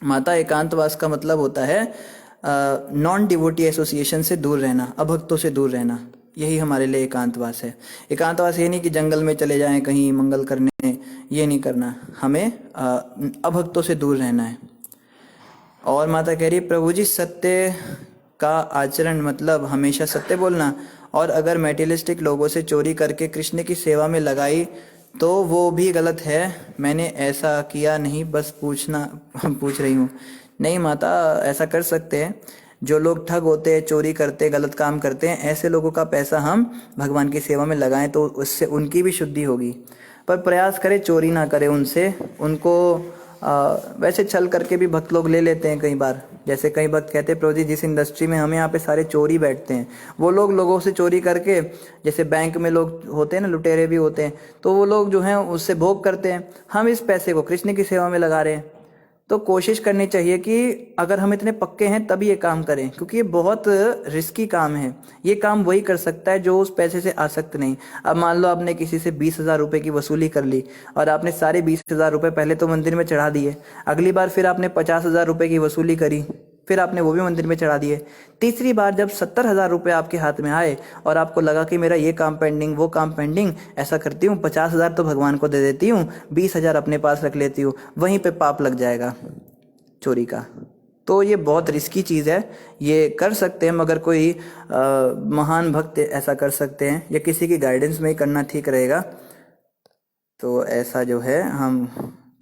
माता एकांतवास का मतलब होता है नॉन डिवोटी एसोसिएशन से दूर रहना, अभक्तों से दूर रहना, यही हमारे लिए एकांतवास है। एकांतवास ये नहीं कि जंगल में चले जाएं कहीं मंगल करने, ये नहीं करना, हमें अभक्तों से दूर रहना है। और माता कह रही, प्रभु जी सत्य का आचरण मतलब हमेशा सत्य बोलना, और अगर मेटेरियलिस्टिक लोगों से चोरी करके कृष्ण की सेवा में लगाई तो वो भी गलत है। मैंने ऐसा किया नहीं, बस पूछ रही हूँ। नहीं माता, ऐसा कर सकते हैं। जो लोग ठग होते हैं, चोरी करते हैं, गलत काम करते हैं, ऐसे लोगों का पैसा हम भगवान की सेवा में लगाएं तो उससे उनकी भी शुद्धि होगी। पर प्रयास करें चोरी ना करें उनसे, उनको वैसे छल करके भी भक्त लोग ले लेते हैं कई बार। जैसे कई भक्त कहते हैं, प्रभु जी जिस इंडस्ट्री में हमें यहाँ पे सारे चोरी बैठते हैं, वो लोग लोगों से चोरी करके, जैसे बैंक में लोग होते हैं ना, लुटेरे भी होते हैं, तो वो लोग जो हैं उससे भोग करते हैं। हम इस पैसे को कृष्ण की सेवा में लगा रहे हैं। तो कोशिश करनी चाहिए कि अगर हम इतने पक्के हैं तभी ये काम करें, क्योंकि ये बहुत रिस्की काम है। ये काम वही कर सकता है जो उस पैसे से आसक्त नहीं। अब मान लो आपने किसी से 20,000 रुपये की वसूली कर ली और आपने सारे 20,000 रुपये पहले तो मंदिर में चढ़ा दिए, अगली बार फिर आपने 50,000 रुपये की वसूली करी, फिर आपने वो भी मंदिर में चढ़ा दिए। तीसरी बार जब 70,000 रुपये आपके हाथ में आए और आपको लगा कि मेरा ये काम पेंडिंग, वो काम पेंडिंग, ऐसा करती हूँ 50,000 तो भगवान को दे देती हूँ, 20,000 अपने पास रख लेती हूँ, वहीं पे पाप लग जाएगा चोरी का। तो ये बहुत रिस्की चीज़ है, ये कर सकते हैं मगर कोई महान भक्त ऐसा कर सकते हैं, या किसी की गाइडेंस में ही करना ठीक रहेगा। तो ऐसा जो है हम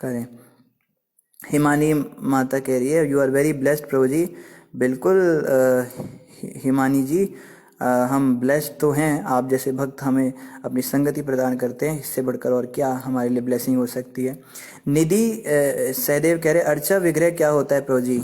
करें। हिमानी माता कह रही है, यू आर वेरी ब्लेस्ड प्रभु जी। बिल्कुल हिमानी जी, हम ब्लेस्ड तो हैं, आप जैसे भक्त हमें अपनी संगति प्रदान करते हैं, इससे बढ़कर और क्या हमारे लिए ब्लेसिंग हो सकती है। निधि सहदेव कह रहे, अर्चा विग्रह क्या होता है प्रभु जी?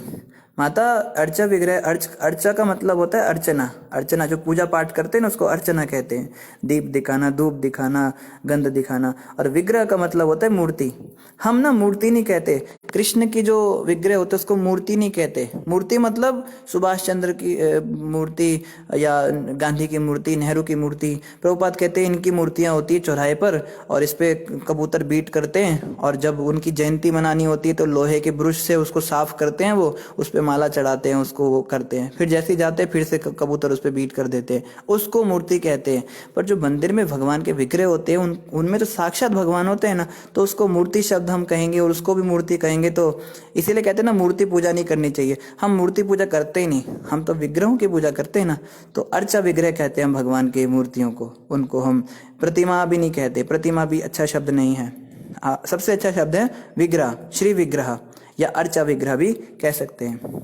माता अर्चा विग्रह, अर्चा का मतलब होता है अर्चना। अर्चना जो पूजा पाठ करते हैं ना उसको अर्चना कहते हैं। दीप दिखाना, धूप दिखाना, गंध दिखाना। और विग्रह का मतलब होता है मूर्ति। हम ना मूर्ति नहीं कहते, कृष्ण की जो विग्रह होते हैं उसको मूर्ति नहीं कहते। मूर्ति मतलब सुभाष चंद्र की मूर्ति या गांधी की मूर्ति, नेहरू की मूर्ति। प्रभुपाद कहते हैं इनकी मूर्तियां होती है चौराहे पर और इस पे कबूतर बीट करते हैं, और जब उनकी जयंती मनानी होती है तो लोहे के ब्रश से उसको साफ करते हैं, वो उस पे माला चढ़ाते हैं, उसको वो करते हैं, फिर जैसे ही जाते हैं फिर से कबूतर उस पे बीट कर देते हैं, उसको मूर्ति कहते हैं। पर जो मंदिर में भगवान के विग्रह होते हैं उनमें तो साक्षात भगवान होते हैं ना, तो उसको मूर्ति शब्द हम कहेंगे और उसको भी मूर्ति कहेंगे। तो इसीलिए कहते हैं ना मूर्ति पूजा नहीं करनी चाहिए। हम मूर्ति पूजा करते ही नहीं, हम तो विग्रहों की पूजा करते हैं ना। तो अर्चा विग्रह कहते हैं हम भगवान की मूर्तियों को, उनको हम प्रतिमा भी नहीं कहते। प्रतिमा भी अच्छा शब्द नहीं है। सबसे अच्छा शब्द है विग्रह, श्री विग्रह या अर्चा विग्रह भी कह सकते हैं।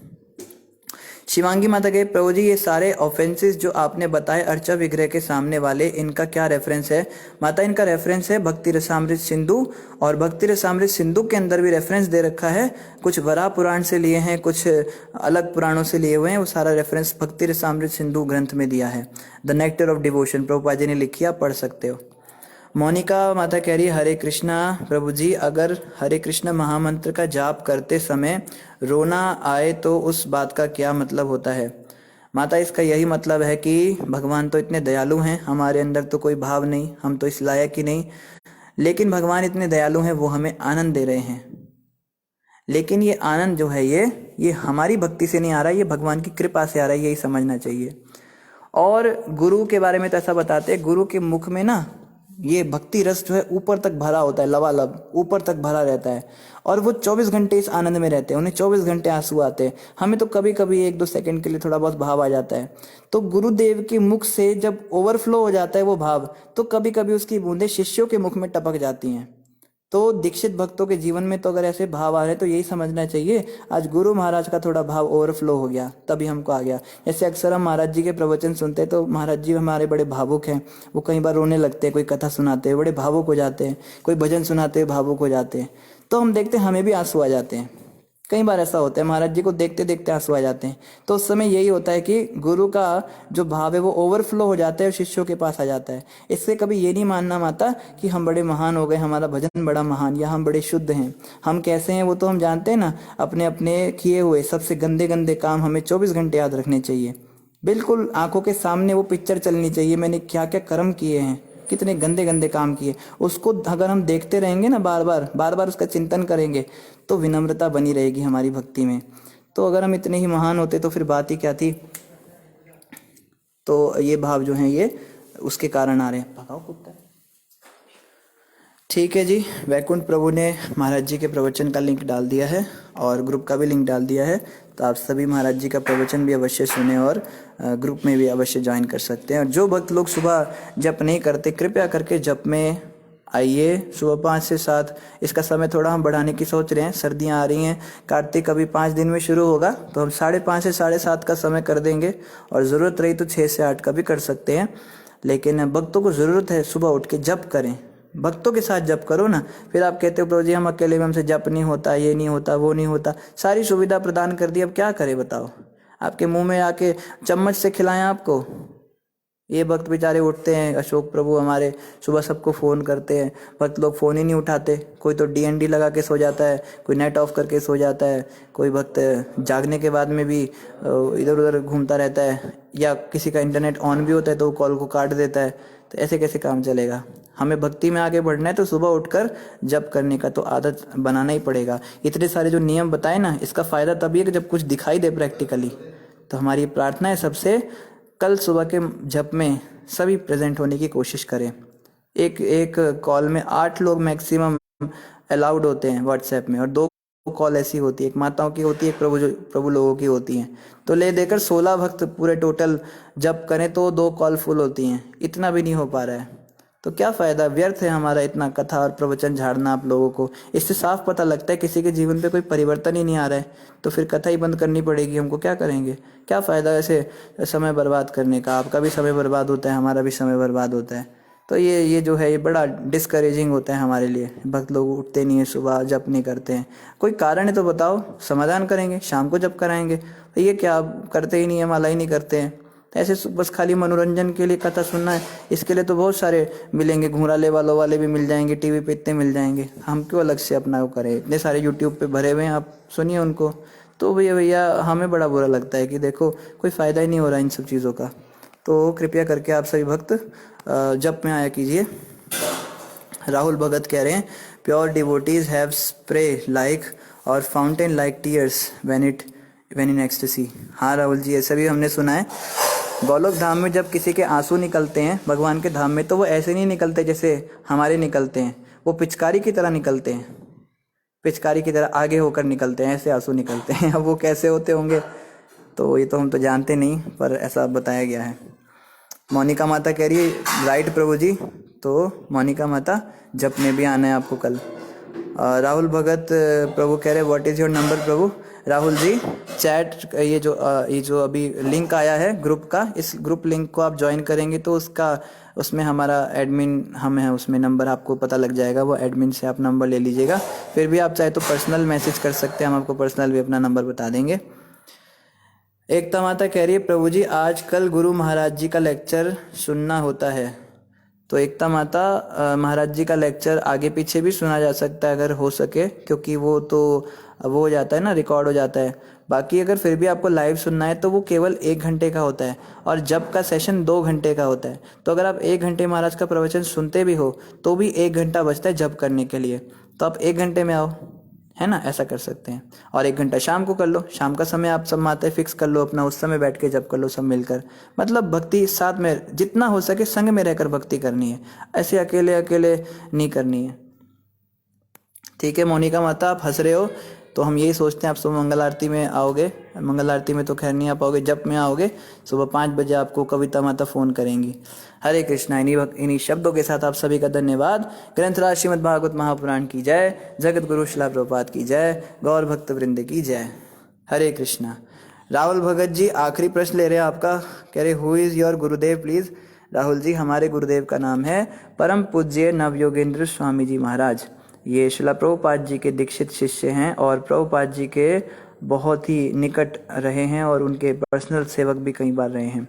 शिवांगी माता के प्रभु जी ये सारे ऑफेंसेस जो आपने बताए अर्चा विग्रह के सामने वाले, इनका क्या रेफरेंस है? माता इनका रेफरेंस है भक्ति रसामृत सिंधु, और भक्ति रसामृत सिंधु के अंदर भी रेफरेंस दे रखा है। कुछ वराह पुराण से लिए हैं, कुछ अलग पुराणों से लिए हुए हैं। वो सारा रेफरेंस भक्ति रसामृत सिंधु ग्रंथ में दिया है। The nectar of devotion Prabhupada ji ने लिखी, आप पढ़ सकते हो। मोनिका माता कह रही है हरे कृष्णा प्रभु जी, अगर हरे कृष्ण महामंत्र का जाप करते समय रोना आए तो उस बात का क्या मतलब होता है? माता इसका यही मतलब है कि भगवान तो इतने दयालु हैं, हमारे अंदर तो कोई भाव नहीं, हम तो इस लायक ही नहीं, लेकिन भगवान इतने दयालु हैं, वो हमें आनंद दे रहे हैं। लेकिन ये आनंद जो है ये हमारी भक्ति से नहीं आ रहा है, ये भगवान की कृपा से आ रहा है, यही समझना चाहिए। और गुरु के बारे में तो ऐसा बताते हैं, गुरु के मुख में ना ये भक्ति रस जो है ऊपर तक भरा होता है, लबालब ऊपर तक भरा रहता है, और वो 24 घंटे इस आनंद में रहते हैं, उन्हें 24 घंटे आंसू आते हैं। हमें तो कभी कभी 1-2 सेकंड के लिए थोड़ा बहुत भाव आ जाता है। तो गुरुदेव के मुख से जब ओवरफ्लो हो जाता है वो भाव, तो कभी कभी उसकी बूंदें शिष्यों के मुख में टपक जाती हैं। तो दीक्षित भक्तों के जीवन में तो अगर ऐसे भाव आ रहे हैं तो यही समझना चाहिए आज गुरु महाराज का थोड़ा भाव ओवरफ्लो हो गया, तभी हमको आ गया। जैसे अक्सर हम महाराज जी के प्रवचन सुनते हैं तो महाराज जी हमारे बड़े भावुक हैं, वो कई बार रोने लगते हैं, कोई कथा सुनाते हैं बड़े भावुक हो जाते हैं, कोई भजन सुनाते हैं भावुक हो जाते हैं। तो हम देखते हैं हमें भी आंसू आ जाते हैं, कई बार ऐसा होता है महाराज जी को देखते देखते आंसू आ जाते हैं। तो उस समय यही होता है कि गुरु का जो भाव है वो ओवरफ्लो हो जाता है और शिष्यों के पास आ जाता है। इससे कभी ये नहीं मानना माता कि हम बड़े महान हो गए, हमारा भजन बड़ा महान, या हम बड़े शुद्ध हैं। हम कैसे हैं वो तो हम जानते हैं ना, अपने अपने किए हुए सबसे गंदे गंदे काम हमें 24 घंटे याद रखने चाहिए। बिल्कुल आंखों के सामने वो पिक्चर चलनी चाहिए, मैंने क्या क्या कर्म किए हैं, कितने गंदे गंदे काम किए। उसको अगर हम देखते रहेंगे ना, बार बार उसका चिंतन करेंगे, तो विनम्रता बनी रहेगी हमारी भक्ति में। तो अगर हम इतने ही महान होते तो फिर बात ही क्या थी। तो ये भाव जो हैं ये उसके कारण आ रहे हैं। भगाओ कुत्ता। ठीक है जी, वैकुंठ प्रभु ने महाराज जी के प्रवचन का लिंक डाल दिया है और ग्रुप का भी लिंक डाल दिया है, तो आप सभी महाराज जी का प्रवचन भी अवश्य सुने और ग्रुप में भी अवश्य ज्वाइन कर सकते हैं। और जो भक्त लोग सुबह जप नहीं करते, कृपया करके जप में आइए सुबह 5 से 7। इसका समय थोड़ा हम बढ़ाने की सोच रहे हैं, सर्दियां आ रही हैं, कार्तिक अभी 5 दिन में शुरू होगा, तो हम 5:30 से 7:30 का समय कर देंगे, और ज़रूरत रही तो 6 से 8 का भी कर सकते हैं। लेकिन भक्तों को ज़रूरत है सुबह उठ के जप करें, भक्तों के साथ जप करो ना। फिर आप कहते हो प्रभु जी हम अकेले में हमसे जप नहीं होता, ये नहीं होता, वो नहीं होता। सारी सुविधा प्रदान कर दी, अब क्या करें बताओ? आपके मुंह में आके चम्मच से खिलाएं आपको? ये भक्त बेचारे उठते हैं, अशोक प्रभु हमारे सुबह सबको फ़ोन करते हैं, भक्त लोग फ़ोन ही नहीं उठाते। कोई तो DND लगा के सो जाता है, कोई नेट ऑफ करके सो जाता है, कोई भक्त जागने के बाद में भी इधर उधर घूमता रहता है, या किसी का इंटरनेट ऑन भी होता है तो वो कॉल को काट देता है। तो ऐसे कैसे काम चलेगा? हमें भक्ति में आगे बढ़ना है तो सुबह उठकर जप करने का तो आदत बनाना ही पड़ेगा। इतने सारे जो नियम बताए ना, इसका फ़ायदा तभी है कि जब कुछ दिखाई दे प्रैक्टिकली। तो हमारी प्रार्थना है सबसे, कल सुबह के जप में सभी प्रेजेंट होने की कोशिश करें। एक कॉल में 8 लोग मैक्सिमम अलाउड होते हैं व्हाट्सएप में, और 2 कॉल ऐसी होती है, एक माताओं की होती है, एक प्रभु लोगों की होती हैं। तो ले देकर 16 भक्त पूरे टोटल जप करें तो 2 कॉल फुल होती हैं। इतना भी नहीं हो पा रहा है तो क्या फ़ायदा? व्यर्थ है हमारा इतना कथा और प्रवचन झाड़ना आप लोगों को। इससे साफ पता लगता है किसी के जीवन पे कोई परिवर्तन ही नहीं आ रहा है, तो फिर कथा ही बंद करनी पड़ेगी हमको। क्या करेंगे? क्या फ़ायदा ऐसे समय बर्बाद करने का? आपका भी समय बर्बाद होता है, हमारा भी समय बर्बाद होता है। तो ये जो है ये बड़ा डिस्करेजिंग होता है हमारे लिए। भक्त लोग उठते नहीं है सुबह, जप नहीं करते हैं, कोई कारण है तो बताओ, समाधान करेंगे, शाम को जप कराएंगे। तो ये क्या करते ही नहीं है, माला ही नहीं करते हैं, तो ऐसे बस खाली मनोरंजन के लिए कथा सुनना है, इसके लिए तो बहुत सारे मिलेंगे, घुंघराले वालों वाले भी मिल जाएंगे, टीवी पे इतने मिल जाएंगे, हम क्यों अलग से अपना वो करें, इतने सारे यूट्यूब पे भरे हुए हैं, आप सुनिए उनको। तो भैया हमें बड़ा बुरा लगता है कि देखो कोई फ़ायदा ही नहीं हो रहा इन सब चीज़ों का। तो कृपया करके आप सभी भक्त जप में आया कीजिए। राहुल भगत कह रहे हैं pure devotees have spray like और fountain like tears when in ecstasy. हाँ राहुल जी, ऐसा भी हमने सुना है। गोलोक धाम में जब किसी के आंसू निकलते हैं भगवान के धाम में, तो वो ऐसे नहीं निकलते जैसे हमारे निकलते हैं, वो पिचकारी की तरह निकलते हैं, पिचकारी की तरह आगे होकर निकलते हैं, ऐसे आंसू निकलते हैं। अब वो कैसे होते होंगे तो ये तो हम तो जानते नहीं, पर ऐसा बताया गया है। मोनिका माता कह रही है राइट प्रभु जी, तो मोनिका माता जप में भी आना है आपको कल। राहुल भगत प्रभु कह रहे व्हाट इज़ योर नंबर प्रभु। राहुल जी चैट ये जो अभी लिंक आया है ग्रुप का, इस ग्रुप लिंक को आप ज्वाइन करेंगे तो उसमें हमारा एडमिन हम है, उसमें नंबर आपको पता लग जाएगा, वो एडमिन से आप नंबर ले लीजिएगा। फिर भी आप चाहे तो पर्सनल मैसेज कर सकते हैं, हम आपको पर्सनल भी अपना नंबर बता देंगे। एकता माता कह रही है प्रभु जी आजकल गुरु महाराज जी का लेक्चर सुनना होता है। तो एकता माता महाराज जी का लेक्चर आगे पीछे भी सुना जा सकता है अगर हो सके, क्योंकि वो हो जाता है ना, रिकॉर्ड हो जाता है। बाकी अगर फिर भी आपको लाइव सुनना है तो वो केवल 1 घंटे का होता है और जब का सेशन 2 घंटे का होता है। तो अगर आप 1 घंटे महाराज का प्रवचन सुनते भी हो तो भी 1 घंटा बचता है जब करने के लिए, तो आप 1 घंटे में आओ, है ना, ऐसा कर सकते हैं। और 1 घंटा शाम को कर लो, शाम का समय आप सब माताएं फिक्स कर लो अपना, उस समय बैठ के जब कर लो सब मिलकर। मतलब भक्ति साथ में जितना हो सके संग में रहकर भक्ति करनी है, ऐसे अकेले अकेले नहीं करनी है। ठीक है मोनिका माता, आप हंस रहे हो तो हम यही सोचते हैं आप सुबह मंगल आरती में आओगे, मंगल आरती में तो खैर नहीं आ पाओगे, जब में आओगे सुबह 5 बजे आपको कविता माता फ़ोन करेंगी। हरे कृष्णा। इन्हीं शब्दों के साथ आप सभी का धन्यवाद। ग्रंथराज श्रीमद् भागवत महापुराण की जय, जगत गुरु शिला प्रभुपाद की जय, गौर भक्त वृंद की जय। हरे कृष्णा। राहुल भगत जी आखिरी प्रश्न ले रहे हैं आपका, कह रहे who is your Gurudev please. Rahul ji हमारे गुरुदेव का नाम है परम पूज्य नवयोगेंद्र स्वामी जी महाराज। ये शिला प्रभुपाद जी के दीक्षित शिष्य हैं और प्रभुपाद जी के बहुत ही निकट रहे हैं और उनके पर्सनल सेवक भी कई बार रहे हैं।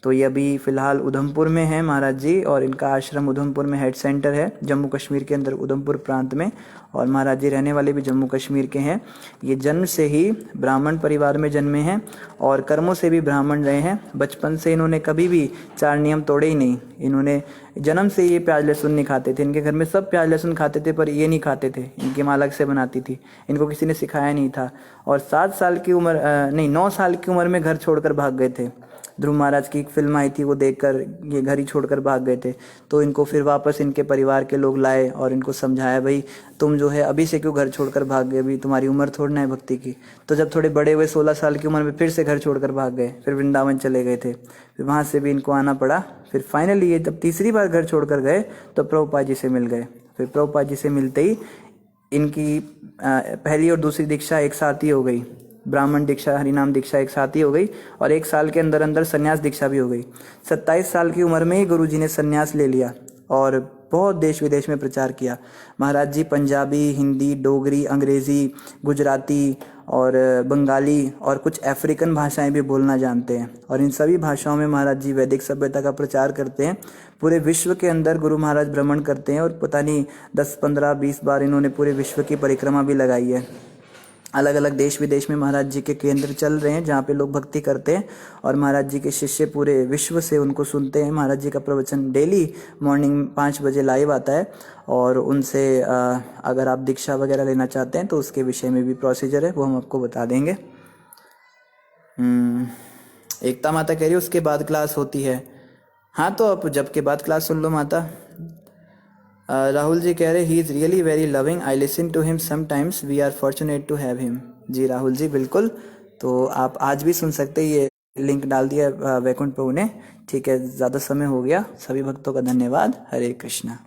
तो ये अभी फ़िलहाल उधमपुर में है महाराज जी, और इनका आश्रम उधमपुर में हेड सेंटर है जम्मू कश्मीर के अंदर उधमपुर प्रांत में, और महाराज जी रहने वाले भी जम्मू कश्मीर के हैं। ये जन्म से ही ब्राह्मण परिवार में जन्मे हैं और कर्मों से भी ब्राह्मण रहे हैं। बचपन से इन्होंने कभी भी 4 नियम तोड़े ही नहीं। इन्होंने जन्म से ये प्याज लहसुन नहीं खाते थे, इनके घर में सब प्याज लहसुन खाते थे पर ये नहीं खाते थे, इनकी माँ अलग से बनाती थी, इनको किसी ने सिखाया नहीं था। और 7 साल की उम्र 9 साल की उम्र में घर छोड़कर भाग गए थे। ध्रुव महाराज की एक फिल्म आई थी, वो देखकर ये घर ही छोड़कर भाग गए थे। तो इनको फिर वापस इनके परिवार के लोग लाए और इनको समझाया भाई तुम जो है अभी से क्यों घर छोड़कर भाग गए, अभी तुम्हारी उम्र थोड़ी है भक्ति की। तो जब थोड़े बड़े हुए 16 साल की उम्र में फिर से घर छोड़कर भाग गए, फिर वृंदावन चले गए थे, फिर वहाँ से भी इनको आना पड़ा। फिर फाइनली ये जब तीसरी बार घर छोड़कर गए तो प्रभुपाद जी से मिल गए। फिर प्रभुपाद जी से मिलते ही इनकी पहली और दूसरी दीक्षा एक साथ ही हो गई, ब्राह्मण दीक्षा हरिनाम दीक्षा एक साथ ही हो गई, और 1 साल के अंदर अंदर संन्यास दीक्षा भी हो गई। 27 साल की उम्र में ही गुरुजी ने संन्यास ले लिया और बहुत देश विदेश में प्रचार किया। महाराज जी पंजाबी, हिंदी, डोगरी, अंग्रेज़ी, गुजराती और बंगाली और कुछ अफ्रीकन भाषाएं भी बोलना जानते हैं, और इन सभी भाषाओं में महाराज जी वैदिक सभ्यता का प्रचार करते हैं। पूरे विश्व के अंदर गुरु महाराज भ्रमण करते हैं और पता नहीं 10, 15, 20 बार इन्होंने पूरे विश्व की परिक्रमा भी लगाई है। अलग अलग देश विदेश में महाराज जी के केंद्र चल रहे हैं जहाँ पे लोग भक्ति करते हैं, और महाराज जी के शिष्य पूरे विश्व से उनको सुनते हैं। महाराज जी का प्रवचन डेली मॉर्निंग 5 बजे लाइव आता है, और उनसे अगर आप दीक्षा वगैरह लेना चाहते हैं तो उसके विषय में भी प्रोसीजर है, वो हम आपको बता देंगे। एकता माता कह रही है उसके बाद क्लास होती है। हाँ तो आप जब के बाद क्लास सुन लो माता। राहुल जी कह रहे he is really very loving, I listen to him sometimes, we are fortunate to have him. जी राहुल जी बिल्कुल, तो आप आज भी सुन सकते हैं, ये लिंक डाल दिया वैकुंठ प्रभु ने। ठीक है, ज़्यादा समय हो गया, सभी भक्तों का धन्यवाद। हरे कृष्णा।